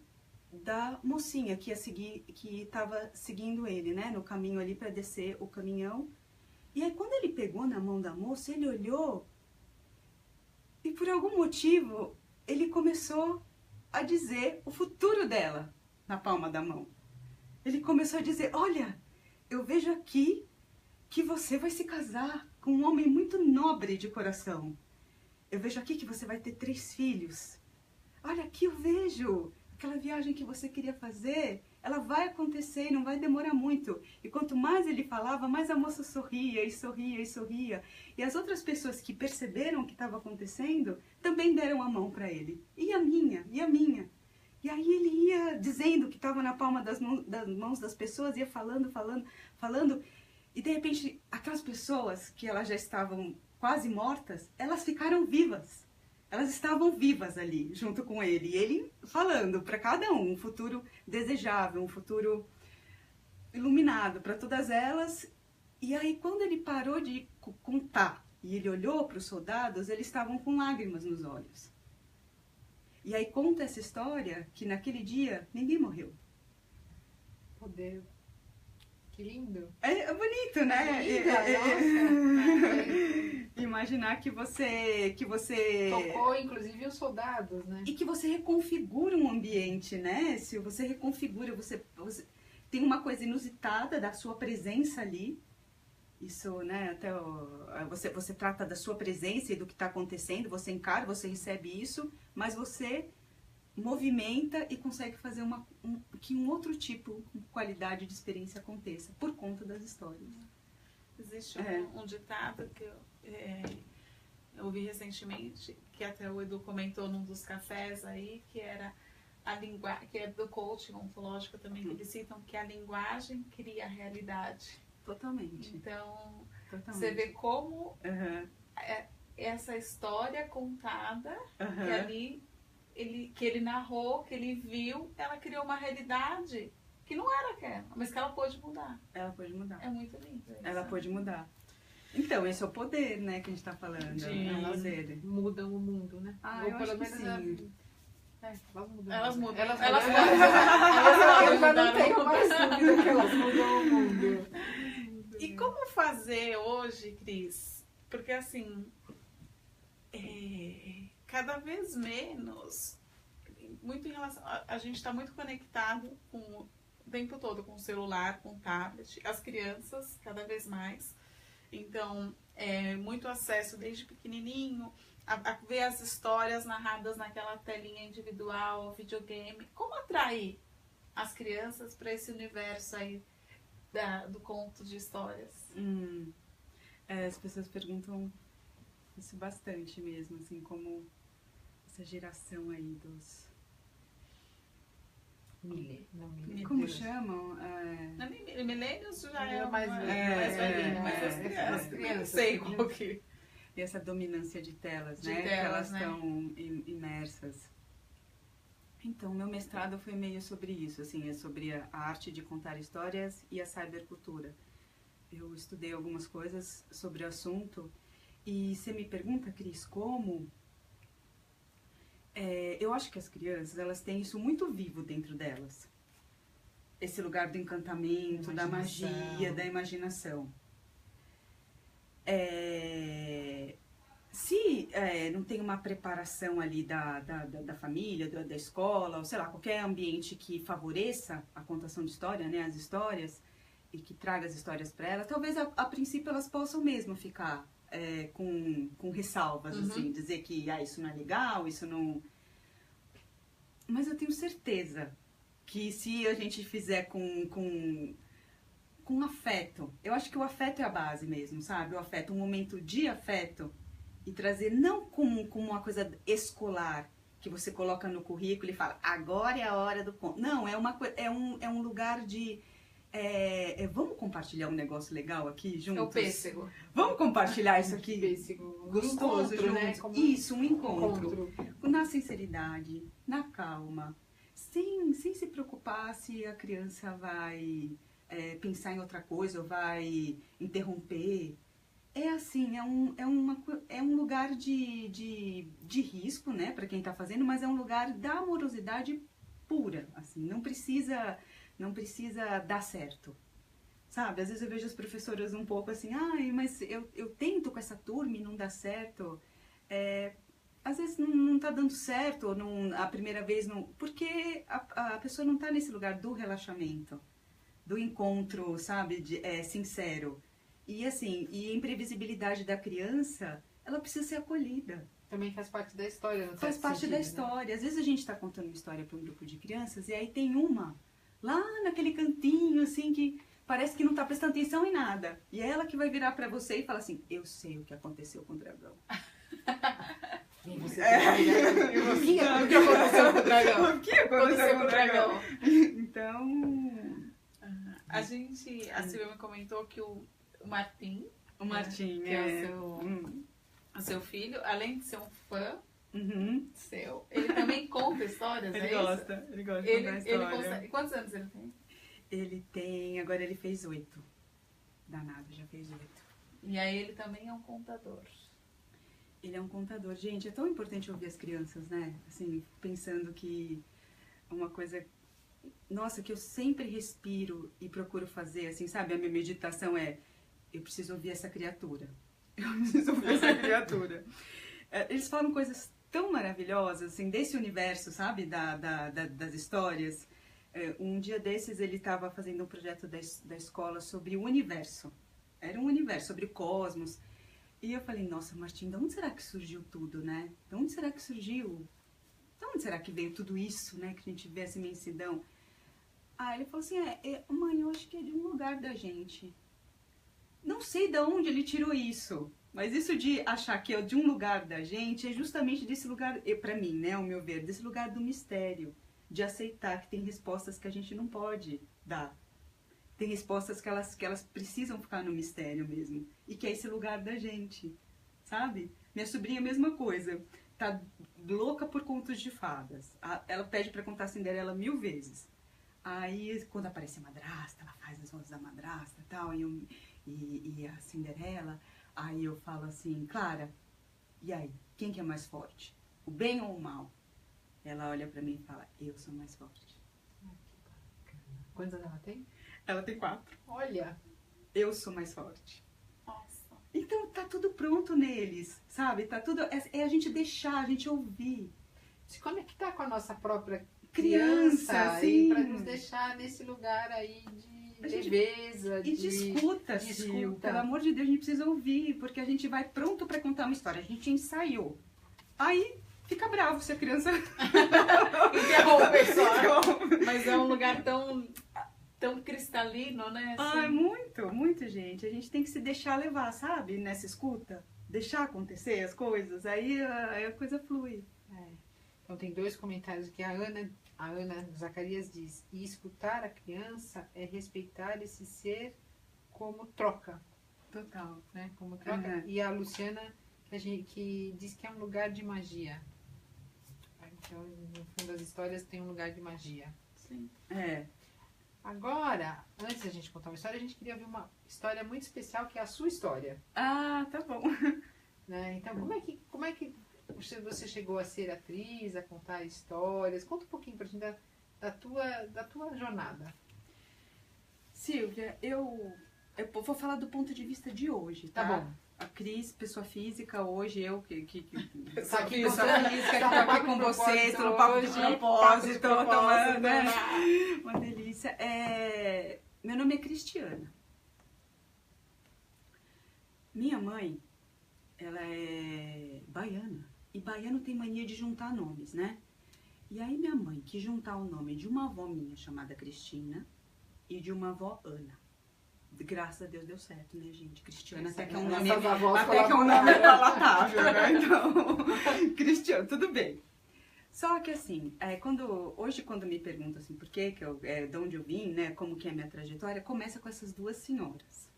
A: da mocinha que estava seguindo ele, né, no caminho ali para descer o caminhão. E aí quando ele pegou na mão da moça, ele olhou e por algum motivo ele começou a dizer o futuro dela na palma da mão. Ele começou a dizer, olha, eu vejo aqui que você vai se casar com um homem muito nobre de coração. Eu vejo aqui que você vai ter 3 filhos. Olha, aqui eu vejo aquela viagem que você queria fazer, ela vai acontecer e não vai demorar muito. E quanto mais ele falava, mais a moça sorria e sorria e sorria. E as outras pessoas que perceberam o que estava acontecendo também deram a mão para ele. E a minha, e a minha. E aí ele ia dizendo que estava na palma das mãos das pessoas, ia falando. E de repente, aquelas pessoas que elas já estavam quase mortas, elas ficaram vivas. Elas estavam vivas ali, junto com ele. E ele falando para cada um futuro desejável, um futuro iluminado para todas elas. E aí, quando ele parou de contar e ele olhou para os soldados, eles estavam com lágrimas nos olhos. E aí conta essa história que naquele dia ninguém morreu.
B: Poder. Que lindo.
A: É bonito, né?
B: É lindo,
A: E imaginar que você
B: Tocou, inclusive, os soldados, né?
A: e que você reconfigura um ambiente, né? Se você reconfigura, você tem uma coisa inusitada da sua presença ali. Isso, né? Até você trata da sua presença e do que está acontecendo, você encara, você recebe isso, mas você movimenta e consegue fazer que um outro tipo de qualidade de experiência aconteça por conta das histórias.
C: Existe um ditado que eu ouvi recentemente, que até o Edu comentou num dos cafés aí, que era que é do coaching ontológico também, que eles citam que a linguagem cria a realidade.
A: Totalmente.
C: Então,
A: Totalmente.
C: você vê como essa história contada, que ali que ele narrou, que ele viu, ela criou uma realidade que não era aquela, mas que ela pôde mudar.
A: Ela pode mudar.
C: É muito lindo isso.
A: Ela pode mudar. Então, esse é o poder, né, que a gente está falando.
B: Elas mudam o mundo, né?
A: Ah, eu acho que sim.
B: Elas mudam.
C: Elas mudam.
B: Elas
C: Eu
B: já não tenho mais dúvida que elas mudam o mundo.
C: E como fazer hoje, Cris? Porque assim, cada vez menos, muito em relação, a gente está muito conectado o tempo todo com o celular, com o tablet, as crianças cada vez mais. Então, muito acesso desde pequenininho, a ver as histórias narradas naquela telinha individual, videogame. Como atrair as crianças para esse universo aí do conto de histórias?
A: As pessoas perguntam isso bastante mesmo, assim, como essa geração aí dos... Como chamam?
C: Milênios já é
B: mais
C: velhinho, mas as crianças, não sei qual que...
A: E essa dominância de telas,
C: De
A: né?
C: telas,
A: que elas
C: né?
A: estão imersas. Então, meu mestrado foi meio sobre isso, assim, sobre a arte de contar histórias e a cybercultura. Eu estudei algumas coisas sobre o assunto e você me pergunta, Cris, como... eu acho que as crianças, elas têm isso muito vivo dentro delas. Esse lugar do encantamento, da magia, da imaginação. Se não tem uma preparação ali da família, da escola, ou sei lá, qualquer ambiente que favoreça a contação de história, né, as histórias, e que traga as histórias para elas, talvez a princípio elas possam mesmo ficar com ressalvas, assim, dizer que isso não é legal, isso não... Mas eu tenho certeza que se a gente fizer com afeto, eu acho que o afeto é a base mesmo, sabe? O afeto, um momento de afeto, e trazer não como uma coisa escolar, que você coloca no currículo e fala, agora é a hora do conto. Não, é um lugar de... vamos compartilhar um negócio legal aqui juntos?
C: É o pêssego.
A: Vamos compartilhar isso aqui?
B: Pêssego.
A: Gostoso,
B: Encontro, né?
A: juntos? Isso, um encontro. Na sinceridade, na calma, sem se preocupar se a criança vai pensar em outra coisa ou vai interromper. É assim, é um lugar de risco, né, para quem está fazendo, mas é um lugar da amorosidade pura, assim, não precisa dar certo, sabe? Às vezes eu vejo as professoras um pouco assim, mas eu tento com essa turma e não dá certo. Às vezes não está dando certo, ou a primeira vez não... Porque a pessoa não está nesse lugar do relaxamento, do encontro, sabe, sincero. E assim, a imprevisibilidade da criança, ela precisa ser acolhida.
B: Também faz parte da história, não
A: faz parte da história. Às vezes a gente está contando uma história para um grupo de crianças e aí tem uma lá naquele cantinho, assim, que parece que não está prestando atenção em nada. E é ela que vai virar para você e falar assim, eu sei o que aconteceu com o dragão.
B: E você o que aconteceu com o dragão?
A: O que aconteceu com o dragão? Então...
C: A Silvia me comentou que o Martim,
A: que
C: é o seu filho, além de ser um fã seu, ele também conta histórias,
A: ele gosta de contar história.
C: Quantos anos ele tem?
A: Ele tem, agora ele fez 8. Danado, já fez 8.
C: E aí ele também é um contador.
A: Ele é um contador. Gente, é tão importante ouvir as crianças, né? Assim, pensando que uma coisa... Nossa, que eu sempre respiro e procuro fazer, assim, sabe? A minha meditação eu preciso ouvir essa criatura. Eu preciso ver essa criatura. Eles falam coisas tão maravilhosas, assim, desse universo, sabe, das histórias. Um dia desses ele estava fazendo um projeto da escola sobre o universo. Era um universo, sobre o cosmos. E eu falei, nossa, Martim, de onde será que surgiu tudo, né? De onde será que surgiu? De onde será que veio tudo isso, né? Que a gente vê essa imensidão. Ele falou assim, mãe, eu acho que é de um lugar da gente. Não sei de onde ele tirou isso. Mas isso de achar que é de um lugar da gente é justamente desse lugar, pra mim, né, ao meu ver, desse lugar do mistério. De aceitar que tem respostas que a gente não pode dar. Tem respostas que elas precisam ficar no mistério mesmo. E que é esse lugar da gente, sabe? Minha sobrinha, a mesma coisa. Tá louca por contos de fadas. Ela pede pra contar Cinderela 1000 vezes. Aí, quando aparece a madrasta, ela faz as vozes da madrasta e tal, e a Cinderela, aí eu falo assim, Clara, e aí, quem que é mais forte? O bem ou o mal? Ela olha pra mim e fala, eu sou mais forte.
B: Quantos anos ela tem?
A: Ela tem 4.
B: Olha!
A: Eu sou mais forte.
C: Nossa.
A: Então tá tudo pronto neles, sabe? Tá tudo, é a gente deixar, a gente ouvir.
B: Se conectar com a nossa própria
A: Criança, sim.
B: para nos deixar nesse lugar aí de leveza,
A: de escuta,
B: de
A: Sil.
B: escuta.
A: Pelo amor de Deus, a gente precisa ouvir, porque a gente vai pronto pra contar uma história. A gente ensaiou. Aí fica bravo se a criança
C: Interrompe só. Mas é um lugar tão cristalino, né?
A: Ai, muito, muito, gente. A gente tem que se deixar levar, sabe? Nessa escuta. Deixar acontecer as coisas. Aí a coisa flui.
B: Então tem 2 comentários aqui. A Ana Zacarias diz, e escutar a criança é respeitar esse ser como troca.
A: Total.
B: Né? Como troca.
A: Uhum.
B: E a Luciana que diz que é um lugar de magia. Então, no fundo das histórias tem um lugar de magia.
C: Sim.
B: Agora, antes da gente contar uma história, a gente queria ouvir uma história muito especial, que é a sua história.
A: Tá bom.
B: Né? Então, como é que você chegou a ser atriz, a contar histórias? Conta um pouquinho pra gente da tua jornada.
A: Silvia, eu vou falar do ponto de vista de hoje, tá?
B: Tá bom.
A: A Cris, pessoa física, hoje eu que
C: Pessoa
A: aqui,
C: física.
A: pessoa física, que tô aqui com vocês, tô no papo de propósito, tomando, né? Uma delícia. Meu nome é Cristiana. Minha mãe, ela é baiana. E baiano tem mania de juntar nomes, né? E aí minha mãe quis juntar o nome de uma avó minha chamada Cristina e de uma avó Ana. Graças a Deus deu certo, né, gente? Cristiana até que é um nome, palatável, né? Então, Cristiano, tudo bem. Só que assim, hoje quando me perguntam assim, por que de onde eu vim, né, como que é a minha trajetória, começa com essas 2 senhoras.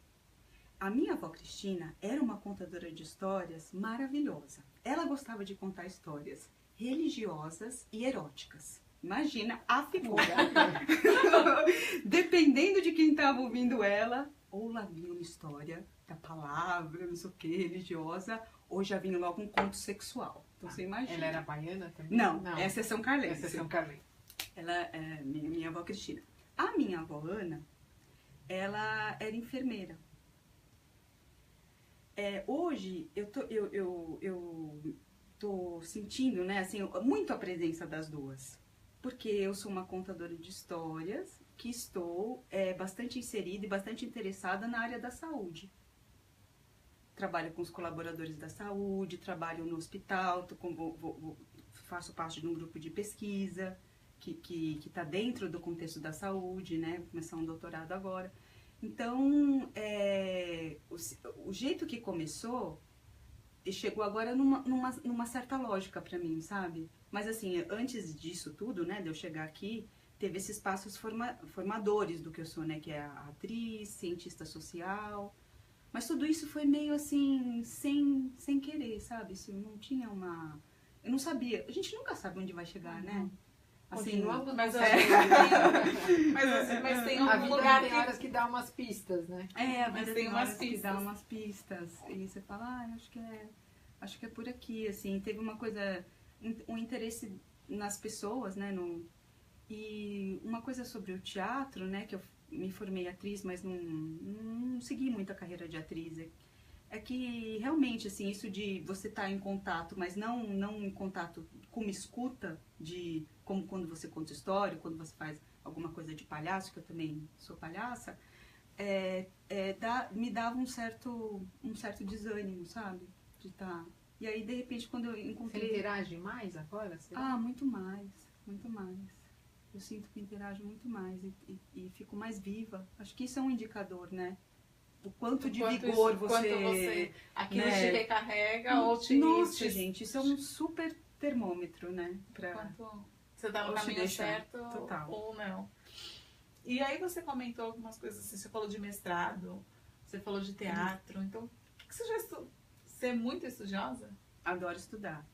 A: A minha avó Cristina era uma contadora de histórias maravilhosa. Ela gostava de contar histórias religiosas e eróticas. Imagina a figura. Dependendo de quem estava ouvindo ela, ou lá vinha uma história da palavra, não sei o que, religiosa, ou já vinha logo um conto sexual. Então você imagina.
B: Ela era baiana também?
A: Não, essa é São Carlense.
B: Essa é São Carlense.
A: Ela é minha avó Cristina. A minha avó Ana, ela era enfermeira. Hoje eu tô sentindo, né, assim, muito a presença das 2. Porque eu sou uma contadora de histórias que estou bastante inserida e bastante interessada na área da saúde. Trabalho com os colaboradores da saúde, trabalho no hospital, faço parte de um grupo de pesquisa que está dentro do contexto da saúde, né? Vou começar um doutorado agora. Então, o jeito que começou, chegou agora numa certa lógica para mim, sabe? Mas assim, antes disso tudo, né, de eu chegar aqui, teve esses passos formadores do que eu sou, né, que é a atriz, cientista social. Mas tudo isso foi meio assim, sem querer, sabe? Assim, eu não tinha eu não sabia. A gente nunca sabe onde vai chegar, né? Assim,
B: Continuamos,
C: mas tem
B: a
C: um
B: vida
C: lugar
B: tem horas que dá umas pistas, né?
C: mas tem umas
A: que
C: pistas.
A: dá umas pistas. E você fala, acho que é por aqui, assim. Teve uma coisa, um interesse nas pessoas, né? E uma coisa sobre o teatro, né? Que eu me formei atriz, mas não segui muito a carreira de atriz. é que realmente, assim, isso de você estar em contato, mas não em contato com uma escuta, de como quando você conta história, quando você faz alguma coisa de palhaço, que eu também sou palhaça, me dava um certo desânimo, sabe? De estar... E aí, de repente, quando eu encontrei...
B: Você interage mais agora?
A: Ah, muito mais, muito mais. Eu sinto que interajo muito mais e fico mais viva. Acho que isso é um indicador, né? O quanto de vigor você...
C: Aquilo
A: né?
C: te recarrega ou te...
A: Nossa, gente, isso é um super termômetro, né?
C: Quanto você tá no
A: Ou te
C: caminho
A: deixa
C: certo
A: total.
C: ou não. E aí você comentou algumas coisas assim, você falou de mestrado, você falou de teatro, então o que você já estudou? Você é muito estudiosa?
A: Adoro estudar.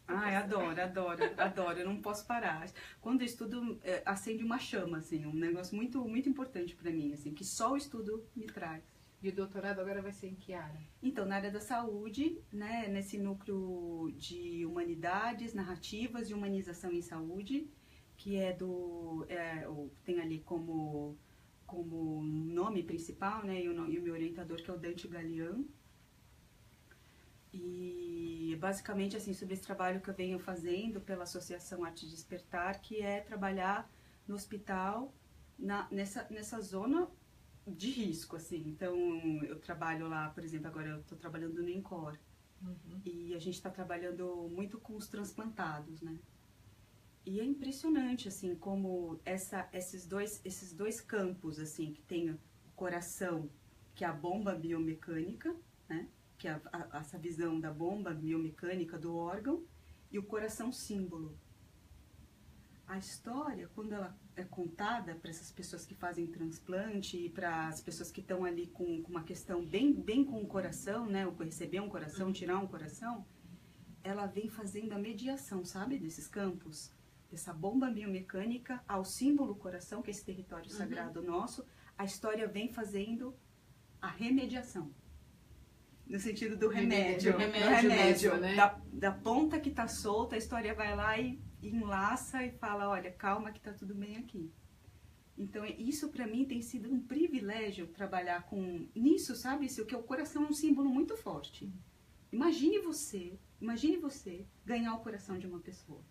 A: Ai, adoro, eu não posso parar. Quando eu estudo, acende uma chama, assim, um negócio muito, muito importante pra mim, assim, que só o estudo me traz.
B: E o doutorado agora vai ser em que área?
A: Então, na área da saúde, né, nesse núcleo de humanidades, narrativas e humanização em saúde, que tem ali como nome principal, né, e o meu orientador, que é o Dante Galian. E basicamente, assim, sobre esse trabalho que eu venho fazendo pela Associação Arte Despertar, que é trabalhar no hospital nessa zona de risco, assim. Então, eu trabalho lá, por exemplo, agora eu estou trabalhando no INCOR.
B: Uhum.
A: E a gente está trabalhando muito com os transplantados, né? E é impressionante, assim, como esses dois campos, assim, que tem o coração, que é a bomba biomecânica, né? Que é essa visão da bomba biomecânica do órgão, e o coração símbolo. A história, quando ela é contada para essas pessoas que fazem transplante e para as pessoas que estão ali com uma questão bem com o coração, né? O receber um coração, tirar um coração, ela vem fazendo a mediação, sabe? Desses campos. Dessa bomba biomecânica ao símbolo coração, que é esse território sagrado nosso, a história vem fazendo a remediação. No sentido do remédio.
B: Mesmo, né?
A: Da ponta que está solta, a história vai lá e enlaça e fala, olha, calma que tá tudo bem aqui. Então, isso para mim tem sido um privilégio trabalhar nisso, sabe? Isso, que o coração é um símbolo muito forte. Imagine você ganhar o coração de uma pessoa.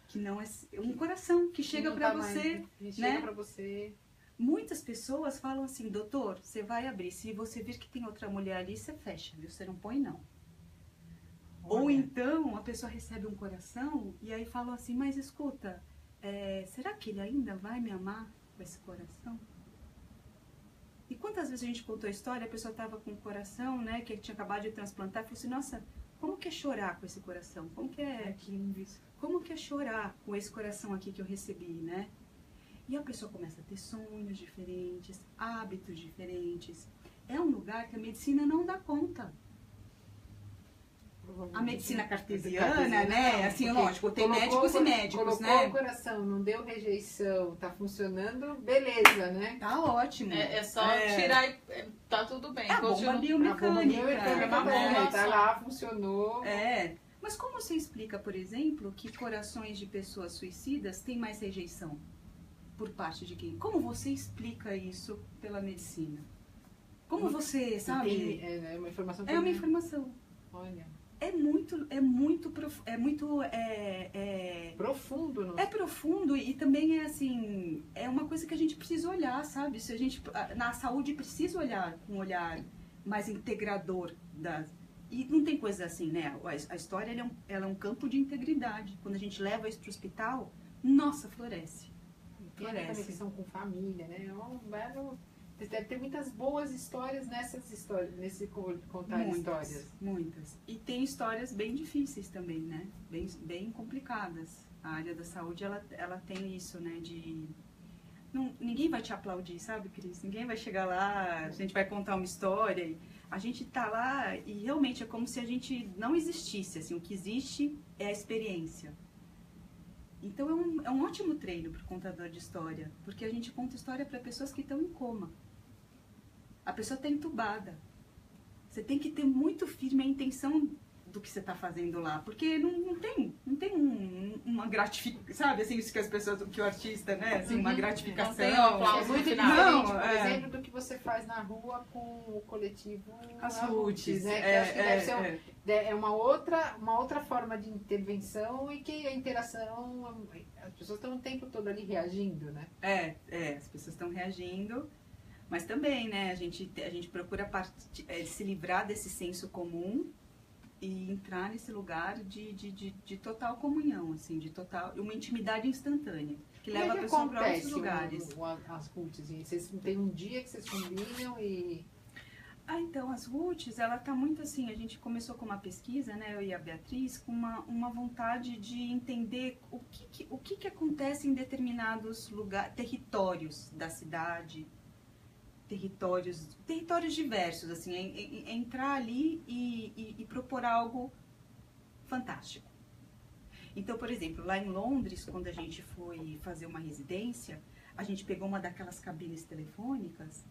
A: Que não é um coração que chega para você,
B: mais,
A: né?
B: Chega para você.
A: Muitas pessoas falam assim, doutor, você vai abrir, se você vir que tem outra mulher ali, você fecha, viu? Você não põe não.
B: Olha.
A: Ou então a pessoa recebe um coração e aí fala assim, mas escuta, será que ele ainda vai me amar com esse coração? E quantas vezes a gente contou a história, a pessoa estava com o coração, né, que tinha acabado de transplantar, e falou assim, nossa, como que é chorar com esse coração? Como que é chorar com esse coração aqui que eu recebi, né? E a pessoa começa a ter sonhos diferentes, hábitos diferentes. É um lugar que a medicina não dá conta. A medicina cartesiana, né? Assim, lógico, tem médicos e médicos, né?
B: Colocou o coração, não deu rejeição, tá funcionando, beleza, né?
A: Tá ótimo.
C: É só tirar e tá tudo bem.
A: É a bomba biomecânica.
B: Tá lá, funcionou.
A: Mas como você explica, por exemplo, que corações de pessoas suicidas têm mais rejeição? Por parte de quem? Como você explica isso pela medicina? Como você, sabe?
B: É uma informação.
A: É uma informação.
B: Olha.
A: É muito
B: profundo, não?
A: É profundo e também é assim, é uma coisa que a gente precisa olhar, sabe? Se a gente na saúde precisa olhar com um olhar mais integrador e não tem coisa assim, né? A história ela é um campo de integridade. Quando a gente leva isso para o hospital, nossa, floresce.
B: Tem a conexão com família, né? Deve ter muitas boas histórias nesse contar histórias.
A: Muitas. E tem histórias bem difíceis também, né? Bem complicadas. A área da saúde, ela tem isso, né? Ninguém vai te aplaudir, sabe, Cris? Ninguém vai chegar lá, a gente vai contar uma história. A gente tá lá e realmente é como se a gente não existisse. Assim, o que existe é a experiência. Então é um ótimo treino para o contador de história, porque a gente conta história para pessoas que estão em coma. A pessoa está entubada. Você tem que ter muito firme a intenção do que você está fazendo lá, porque não tem uma gratificação, sabe, assim, isso que as pessoas, que o artista, né, assim, uma gratificação.
C: Não tem um aplauso
B: É muito
C: no
B: diferente,
C: final.
B: por exemplo, do que você faz na rua com o coletivo
A: As
B: Roots,
A: Roots,
B: né? Que acho que deve ser uma outra forma de intervenção e que a interação, as pessoas estão o tempo todo ali reagindo, né?
A: As pessoas estão reagindo, mas também, né, a gente procura se livrar desse senso comum e entrar nesse lugar de total comunhão, assim, de total, uma intimidade instantânea, que leva a pessoa para outros lugares.
B: As Roots? Vocês têm um dia que vocês combinam e...
A: Então, as Roots, ela tá muito assim, a gente começou com uma pesquisa, né, eu e a Beatriz, com uma vontade de entender o que acontece em determinados territórios da cidade, territórios diversos, assim, é entrar ali e propor algo fantástico. Então, por exemplo, lá em Londres, quando a gente foi fazer uma residência, a gente pegou uma daquelas cabines telefônicas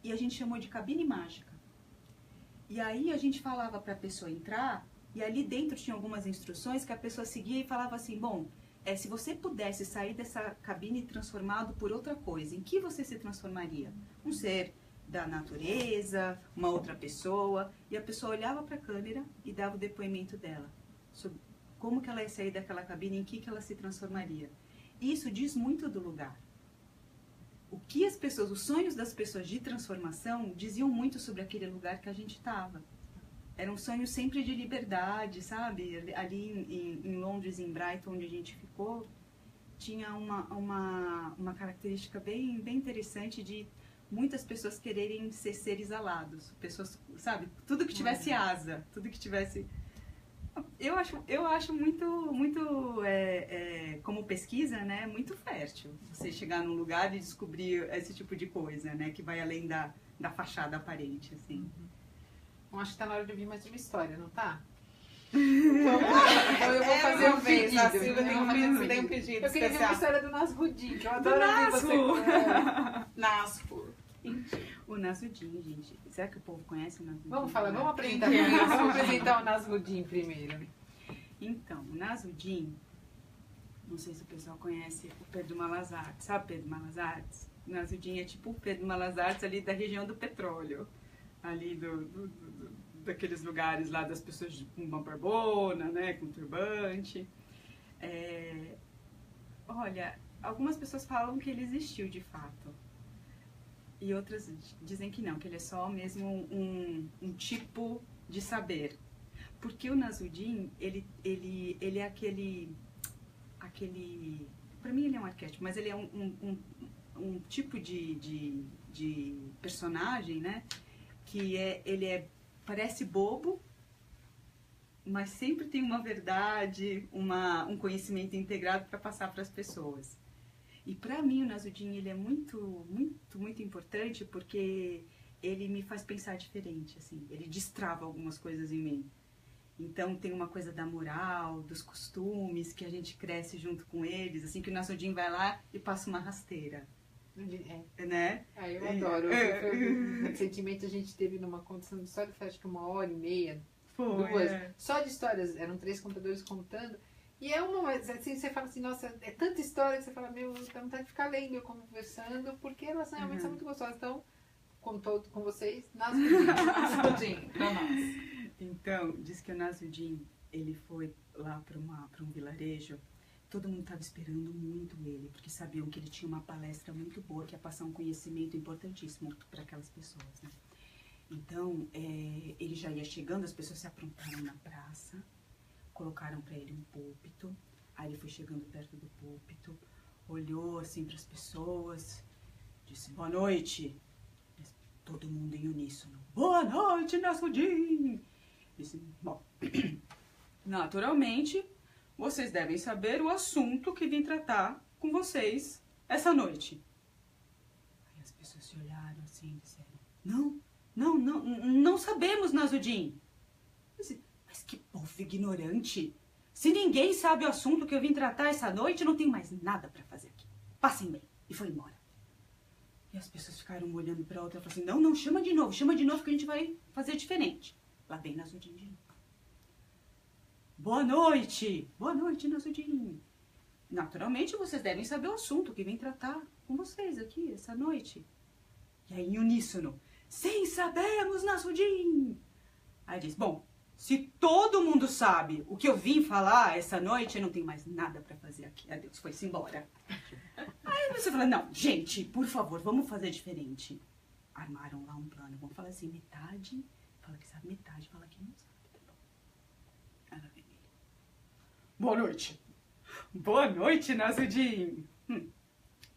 A: e a gente chamou de cabine mágica. E aí a gente falava para a pessoa entrar e ali dentro tinha algumas instruções que a pessoa seguia e falava assim, bom, se você pudesse sair dessa cabine transformado por outra coisa, em que você se transformaria? Um ser da natureza, uma outra pessoa, e a pessoa olhava para a câmera e dava o depoimento dela, sobre como que ela ia sair daquela cabine, em que ela se transformaria. Isso diz muito do lugar. Os sonhos das pessoas de transformação diziam muito sobre aquele lugar que a gente estava. Era um sonho sempre de liberdade, sabe? Ali em Londres, em Brighton, onde a gente ficou, tinha uma característica bem interessante de muitas pessoas quererem ser seres alados. Pessoas, sabe? Tudo que tivesse asa, tudo que tivesse... Eu acho muito como pesquisa, né, muito fértil você chegar num lugar e descobrir esse tipo de coisa, né, que vai além da fachada aparente, assim.
B: Eu acho que tá na hora de ouvir mais uma história, não tá?
C: Então eu vou fazer um pedido. A Silvia tem um pedido
B: eu queria ver uma
C: especial.
B: história do Nasrudin, que eu adoro ouvir você com
C: Nasru.
A: O Nasrudin, gente. Será que o povo conhece o Nasrudin?
B: Vamos apresentar o Nasrudin primeiro.
A: Então, o Nasrudin, não sei se o pessoal conhece o Pedro Malas Artes. Sabe Pedro Malas Artes? O Nasrudin é tipo o Pedro Malas Artes ali da região do petróleo. Ali daqueles lugares lá das pessoas com uma barbona, né, com turbante. Olha, algumas pessoas falam que ele existiu de fato. E outras dizem que não, que ele é só mesmo um tipo de saber. Porque o Nasrudin, ele é aquele... Para mim ele é um arquétipo, mas ele é um tipo de personagem, né? Que parece bobo, mas sempre tem uma verdade, um conhecimento integrado para passar para as pessoas. E para mim o Nasrudin, ele é muito importante porque ele me faz pensar diferente, assim. Ele destrava algumas coisas em mim. Então tem uma coisa da moral, dos costumes, que a gente cresce junto com eles, assim, que o Nasrudin vai lá e passa uma rasteira. Né?
B: Eu adoro. Recentemente a gente teve numa condição de história, foi acho que 1h30, 2, só de histórias, eram 3 contadores contando. E assim, você fala assim, nossa, é tanta história que você fala, meu, dá vontade de ficar lendo, eu conversando, porque elas realmente são muito gostosas. Então, com vocês, Nasrudin, pra nós.
A: Então, diz que o Nasrudin, ele foi lá para um vilarejo, todo mundo estava esperando muito ele, porque sabiam que ele tinha uma palestra muito boa, que ia passar um conhecimento importantíssimo para aquelas pessoas, né? Então, ele já ia chegando, as pessoas se aprontaram na praça, colocaram para ele um púlpito, aí ele foi chegando perto do púlpito, olhou assim para as pessoas, disse, boa noite, todo mundo em uníssono, boa noite, Nasrudin! Disse, bom, naturalmente, vocês devem saber o assunto que vim tratar com vocês essa noite. Aí as pessoas se olharam assim e disseram, não sabemos, Nasrudin. Mas que povo ignorante! Se ninguém sabe o assunto que eu vim tratar essa noite, não tenho mais nada para fazer aqui. Passem bem. E foi embora. E as pessoas ficaram olhando para outra e falaram assim, não, chama de novo que a gente vai fazer diferente. Lá vem Nasrudin de novo. Boa noite! Boa noite, Nasudin! Naturalmente, vocês devem saber o assunto que vem tratar com vocês aqui essa noite. E aí, em uníssono, sim, sabemos, Nasudin! Aí diz, bom, se todo mundo sabe o que eu vim falar essa noite, eu não tenho mais nada pra fazer aqui. Adeus, foi-se embora. Aí você fala, não, gente, por favor, vamos fazer diferente. Armaram lá um plano, vamos falar assim, metade fala que sabe, metade fala que não sabe, tá bom. Ela vem ele. Boa noite. Boa noite, Nasudin.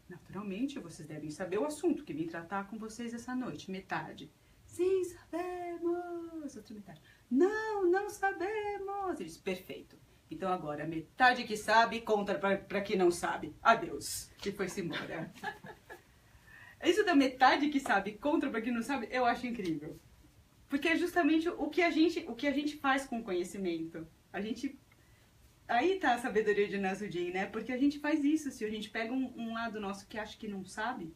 A: Naturalmente, vocês devem saber o assunto que vim tratar com vocês essa noite. Metade. Sim, sabemos. Outra metade. Não, não sabemos. Ele disse, perfeito. Então agora, metade que sabe, conta pra quem não sabe. Adeus. E foi-se embora. Isso da metade que sabe, conta pra quem não sabe, eu acho incrível. Porque é justamente o que a gente faz com o conhecimento. Aí tá a sabedoria de Nasudin, né? Porque a gente faz isso, se a gente pega um lado nosso que acha que não sabe.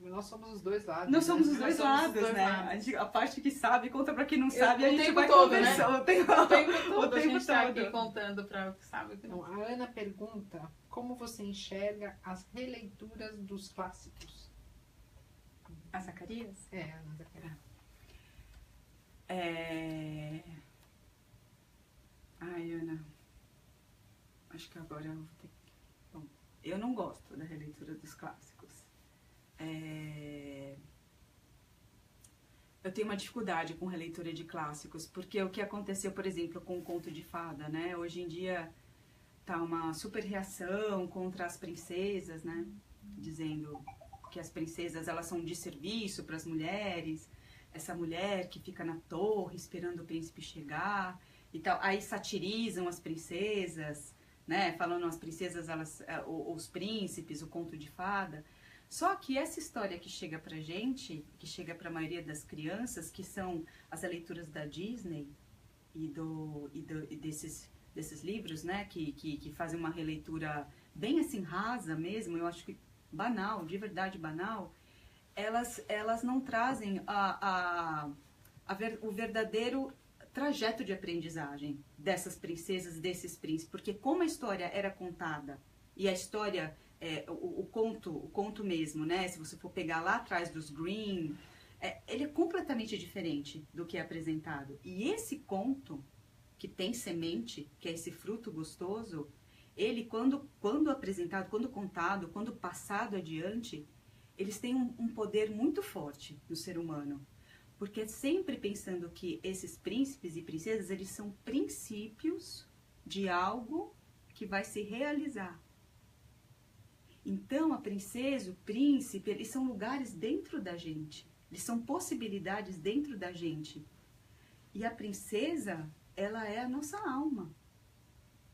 B: Nós somos os dois lados.
A: Nós somos
B: né?
A: os dois lados, né? A parte que sabe conta pra quem não sabe,
C: O
A: a gente
C: tempo
A: vai
C: todo,
A: conversando.
C: né?
A: O tempo
C: todo a gente
A: todo.
C: tá aqui contando para o que sabe.
B: Então, a Ana pergunta como você enxerga as releituras dos clássicos.
A: A Zacarias?
B: É, Ana Zacarias.
A: Ai, Ana. Acho que agora eu vou ter que... Bom, eu não gosto da releitura dos clássicos. Eu tenho uma dificuldade com releitura de clássicos, porque o que aconteceu, por exemplo, com o Conto de Fada, né? Hoje em dia tá uma super reação contra as princesas, né? Dizendo que as princesas, elas são de serviço para as mulheres, essa mulher que fica na torre esperando o príncipe chegar e tal. Aí satirizam as princesas, né? Falando as princesas, os príncipes, o Conto de Fada. Só que essa história que chega pra gente, que chega pra maioria das crianças, que são as leituras da Disney e desses livros, né, que fazem uma releitura bem assim rasa mesmo, eu acho que banal, de verdade banal, elas não trazem o verdadeiro trajeto de aprendizagem dessas princesas, desses príncipes, porque como a história era contada e a história o conto mesmo, né? Se você for pegar lá atrás dos Grimm, ele é completamente diferente do que é apresentado. E esse conto, que tem semente, que é esse fruto gostoso, ele, quando apresentado, quando contado, quando passado adiante, eles têm um poder muito forte no ser humano. Porque é sempre pensando que esses príncipes e princesas, eles são princípios de algo que vai se realizar. Então, a princesa, o príncipe, eles são lugares dentro da gente. Eles são possibilidades dentro da gente. E a princesa, ela é a nossa alma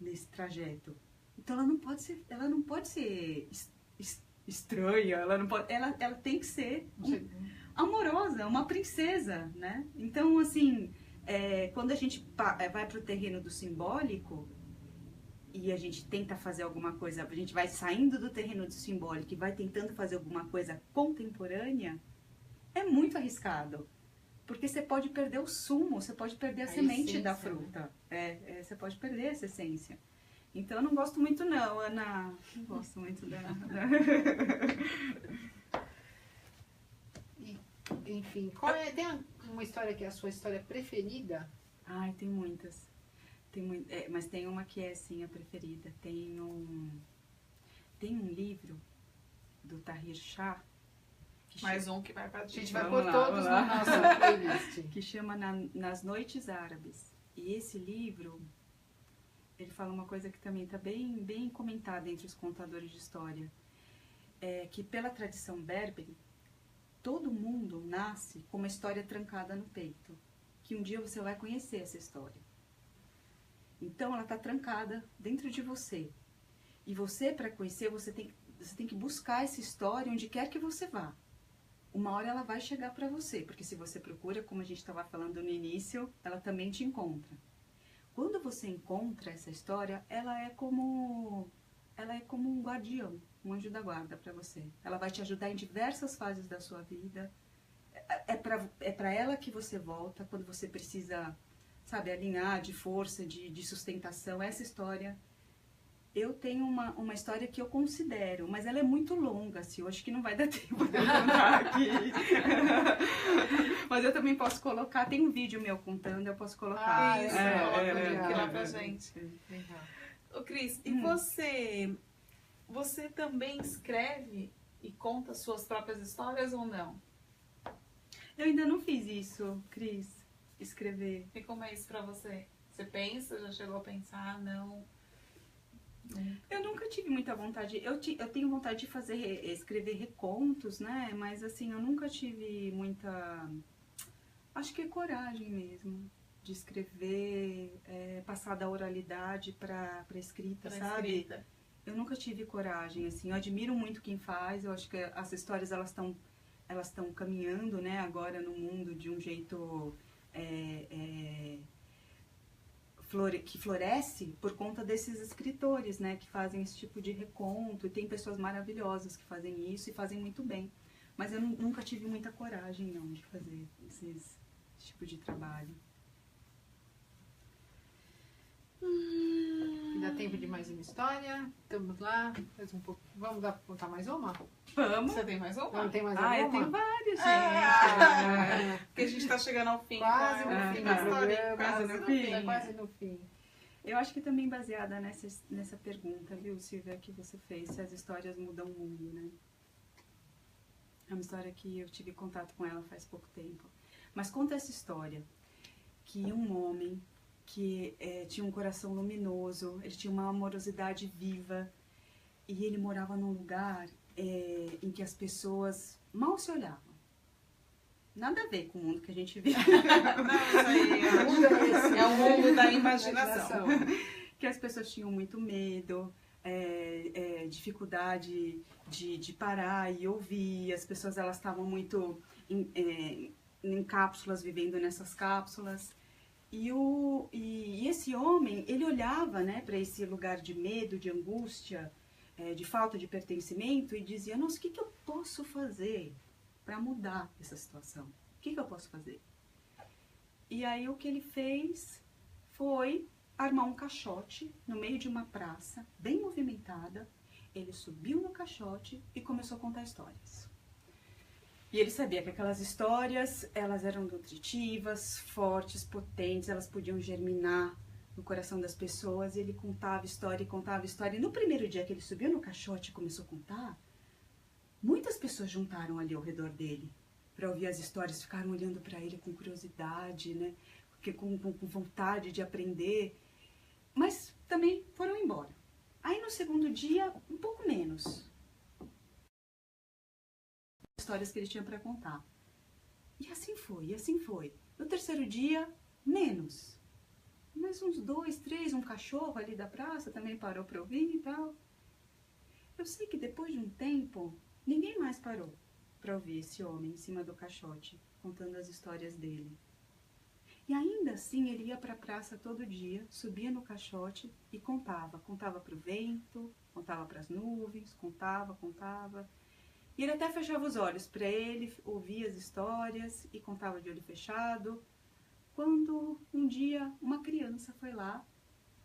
A: nesse trajeto. Então, ela não pode ser estranha, ela tem que ser amorosa, uma princesa, né? Então, assim, quando a gente vai para o terreno do simbólico, e a gente tenta fazer alguma coisa, a gente vai saindo do terreno do simbólico e vai tentando fazer alguma coisa contemporânea, é muito arriscado. Porque você pode perder o sumo, você pode perder a semente essência, da fruta. Né? Você pode perder essa essência. Então eu não gosto muito não, Ana. Não gosto muito da...
B: Enfim, tem uma história que é a sua história preferida?
A: Ai, tem muitas. Mas tem uma que é, sim, a preferida. Tem um livro do Tahir Shah.
C: Mais um que vai para a
B: gente vai pôr todos na nossa playlist.
A: Que chama Nas Noites Árabes. E esse livro, ele fala uma coisa que também está bem, bem comentada entre os contadores de história. É que pela tradição berbere, todo mundo nasce com uma história trancada no peito. Que um dia você vai conhecer essa história. Então, ela está trancada dentro de você. E você, para conhecer, você tem que buscar essa história onde quer que você vá. Uma hora ela vai chegar para você, porque se você procura, como a gente estava falando no início, ela também te encontra. Quando você encontra essa história, ela é como um guardião, um anjo da guarda para você. Ela vai te ajudar em diversas fases da sua vida. É para ela que você volta quando você precisa... sabe, alinhar, de força, de sustentação. Essa história, eu tenho uma história que eu considero, mas ela é muito longa, assim, eu acho que não vai dar tempo de eu contar aqui. Mas eu também posso colocar, tem um vídeo meu contando, eu posso colocar.
C: Isso, aqui lá pra gente.
B: Legal.
C: Ô, Cris, e você também escreve e conta suas próprias histórias ou não?
A: Eu ainda não fiz isso, Cris, escrever.
C: E como é isso pra você? Você pensa, já chegou a pensar? Não.
A: Eu nunca tive muita vontade, eu tenho vontade de fazer, escrever recontos, né? Mas assim, eu nunca tive muita, acho que é coragem mesmo, de escrever, passar da oralidade pra escrita, sabe?
C: Escrita.
A: Eu nunca tive coragem, assim, eu admiro muito quem faz, eu acho que as histórias, elas estão caminhando, né, agora no mundo de um jeito que floresce por conta desses escritores, né, que fazem esse tipo de reconto, e tem pessoas maravilhosas que fazem isso e fazem muito bem. Mas eu nunca tive muita coragem, não, de fazer esse tipo de trabalho.
B: Dá tempo de mais uma história? Estamos lá, mais um pouco. Vamos contar mais uma?
A: Vamos!
C: Você tem mais uma?
B: Não tem mais
A: Ah,
B: alguma?
A: eu tenho várias, gente.
C: Porque a gente tá chegando ao fim.
B: Quase
C: tá?
B: no fim
C: da
B: do
C: historinha,
B: programa,
C: quase no fim.
B: quase no fim.
A: Eu acho que também baseada nessa pergunta, viu, Silvia, que você fez, se as histórias mudam o mundo, né? É uma história que eu tive contato com ela faz pouco tempo. Mas conta essa história, que um homem que tinha um coração luminoso, ele tinha uma amorosidade viva, e ele morava num lugar em que as pessoas mal se olhavam. Nada a ver com o mundo que a gente vive.
C: Não, isso aí é o mundo da imaginação.
A: Que as pessoas tinham muito medo, dificuldade de parar e ouvir. As pessoas, elas estavam muito em cápsulas, vivendo nessas cápsulas. E esse homem, ele olhava, né, para esse lugar de medo, de angústia, de falta de pertencimento, e dizia, nossa, o que eu posso fazer para mudar essa situação? O que eu posso fazer? E aí o que ele fez foi armar um caixote no meio de uma praça, bem movimentada. Ele subiu no caixote e começou a contar histórias. E ele sabia que aquelas histórias, elas eram nutritivas, fortes, potentes, elas podiam germinar no coração das pessoas. E ele contava história e contava história. E no primeiro dia que ele subiu no caixote e começou a contar, muitas pessoas juntaram ali ao redor dele para ouvir as histórias, ficaram olhando para ele com curiosidade, né? Porque com vontade de aprender, mas também foram embora. Aí no segundo dia, um pouco menos histórias que ele tinha para contar. E assim foi, e assim foi. No terceiro dia, menos. Mas uns 2, 3, um cachorro ali da praça também parou para ouvir e tal. Eu sei que depois de um tempo, ninguém mais parou para ouvir esse homem em cima do caixote, contando as histórias dele. E ainda assim, ele ia para a praça todo dia, subia no caixote e contava. Contava para o vento, contava para as nuvens, contava. E ele até fechava os olhos para ele, ouvia as histórias e contava de olho fechado. Quando um dia uma criança foi lá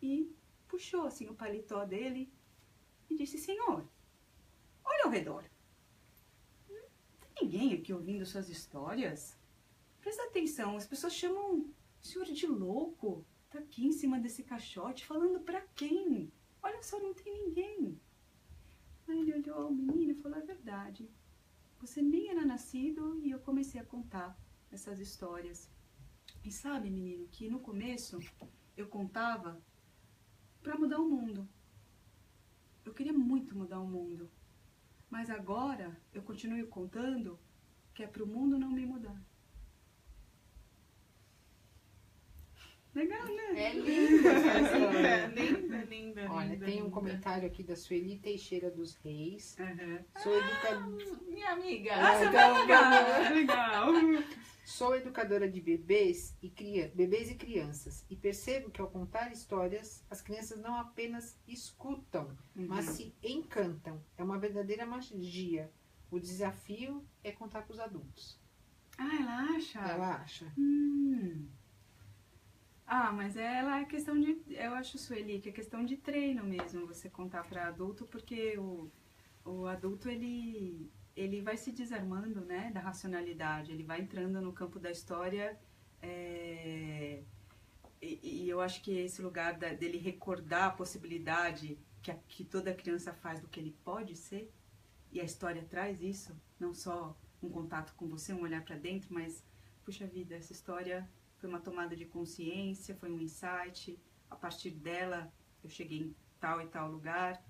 A: e puxou assim o paletó dele e disse, Senhor, olha ao redor. Tem ninguém aqui ouvindo suas histórias? Presta atenção, as pessoas chamam o senhor de louco. Tá aqui em cima desse caixote falando pra quem? Olha só, não tem ninguém. Aí ele olhou o menino e falou, é verdade. Você nem era nascido e eu comecei a contar essas histórias. E sabe, menino, que no começo eu contava pra mudar o mundo. Eu queria muito mudar o mundo. Mas agora eu continuo contando que é pro mundo não me mudar. Legal, né?
B: É linda essa história.
C: Linda.
B: Olha, tem um comentário aqui da Sueli Teixeira dos Reis.
A: Uhum.
B: Sou educadora.
C: Minha amiga.
A: Você vai legal.
B: Sou educadora de bebês e crianças e percebo que ao contar histórias, as crianças não apenas escutam, mas se encantam. É uma verdadeira magia. O desafio é contar para os adultos.
A: Ah, ela acha?
B: Ela acha.
A: Mas ela é questão de, eu acho, Sueli, que é questão de treino mesmo, você contar para adulto, porque o adulto, ele vai se desarmando, né, da racionalidade, ele vai entrando no campo da história, e eu acho que esse lugar dele recordar a possibilidade que toda criança faz do que ele pode ser, e a história traz isso, não só um contato com você, um olhar para dentro, mas, puxa vida, essa história foi uma tomada de consciência, foi um insight, a partir dela eu cheguei em tal e tal lugar.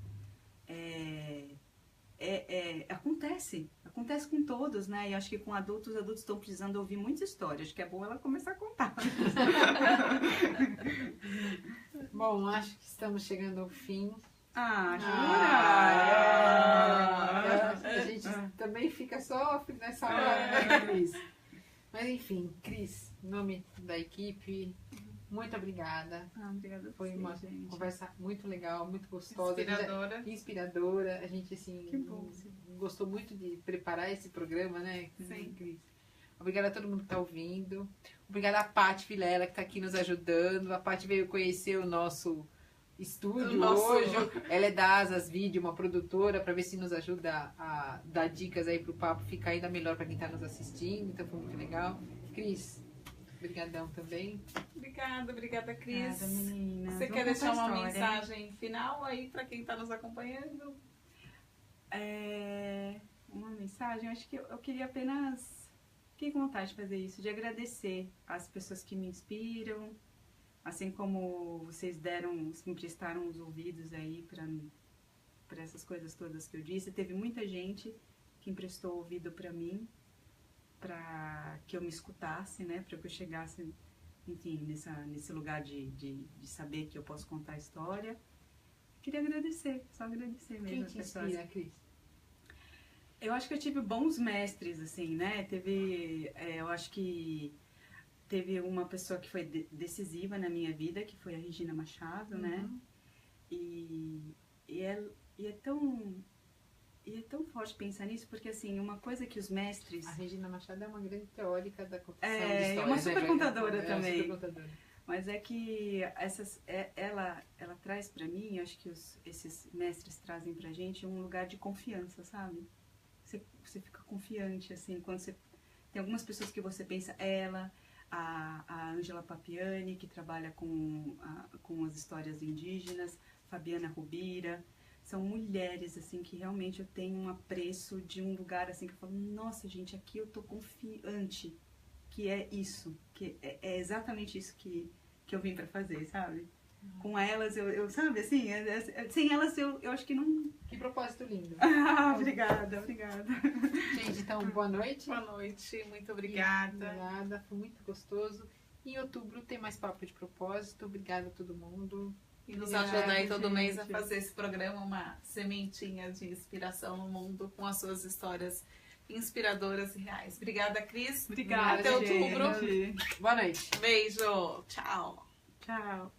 A: Acontece com todos, né? E acho que com adultos, os adultos estão precisando ouvir muitas histórias, acho que é bom ela começar a contar.
B: Bom, acho que estamos chegando ao fim. A gente também fica sofre nessa hora, né, Cris? Mas enfim, Cris, em nome da equipe, muito obrigada.
A: Obrigada.
B: Foi uma
A: gente.
B: Conversa muito legal, muito gostosa.
C: Inspiradora.
B: A gente, assim,
A: Que bom.
B: gostou muito de preparar esse programa, né,
C: Sim.
B: Cris? Obrigada a todo mundo que está ouvindo. Obrigada a Paty Vilela, que está aqui nos ajudando. A Paty veio conhecer o nosso estúdio hoje. Ela é da Asas Vídeo, uma produtora, para ver se nos ajuda a dar dicas aí pro papo ficar ainda melhor para quem está nos assistindo. Então foi muito legal. Cris, brigadão também.
C: Obrigada, Cris.
A: Obrigada, meninas.
C: Você
A: Vamos
C: quer deixar
A: contar a
C: uma
A: história,
C: mensagem final aí para quem está nos acompanhando?
A: Uma mensagem, acho que eu queria apenas... Fiquei com vontade de fazer isso, de agradecer as pessoas que me inspiram, assim como vocês me emprestaram os ouvidos aí para essas coisas todas que eu disse. Teve muita gente que emprestou ouvido para mim, para que eu me escutasse, né, para que eu chegasse, enfim, nesse lugar de saber que eu posso contar a história. Queria agradecer, só agradecer mesmo.
B: Quem te inspira, Cris?
A: Eu acho que eu tive bons mestres, assim, né? Eu acho que teve uma pessoa que foi decisiva na minha vida, que foi a Regina Machado, né? E é tão forte pensar nisso, porque, assim, uma coisa que os mestres...
B: A Regina Machado é uma grande teórica da contação de
A: É
B: histórias.
A: uma super contadora também.
B: Super contadora.
A: Mas é que ela traz pra mim, acho que esses mestres trazem pra gente um lugar de confiança, sabe? Você fica confiante, assim, quando você... Tem algumas pessoas que você pensa, a Ângela Papiani, que trabalha com as histórias indígenas, Fabiana Rubira, são mulheres, assim, que realmente eu tenho um apreço de um lugar, assim, que eu falo, nossa, gente, aqui eu tô confiante, que é isso, que é exatamente isso que eu vim pra fazer, sabe? Com elas, eu sabe, assim, sem elas eu acho que não...
B: Que propósito lindo.
A: Obrigada.
B: Gente, então, boa noite.
C: Boa noite, muito obrigada.
B: Nada, foi muito gostoso. Em outubro tem mais papo de propósito. Obrigada a todo mundo.
C: E nos ajuda aí todo mês a
A: gente.
C: fazer esse programa, uma sementinha de inspiração no mundo com as suas histórias inspiradoras e reais. Obrigada, Cris.
A: Obrigada,
C: Até
A: gente.
C: outubro.
B: Boa noite.
C: Beijo. Tchau.
A: Tchau.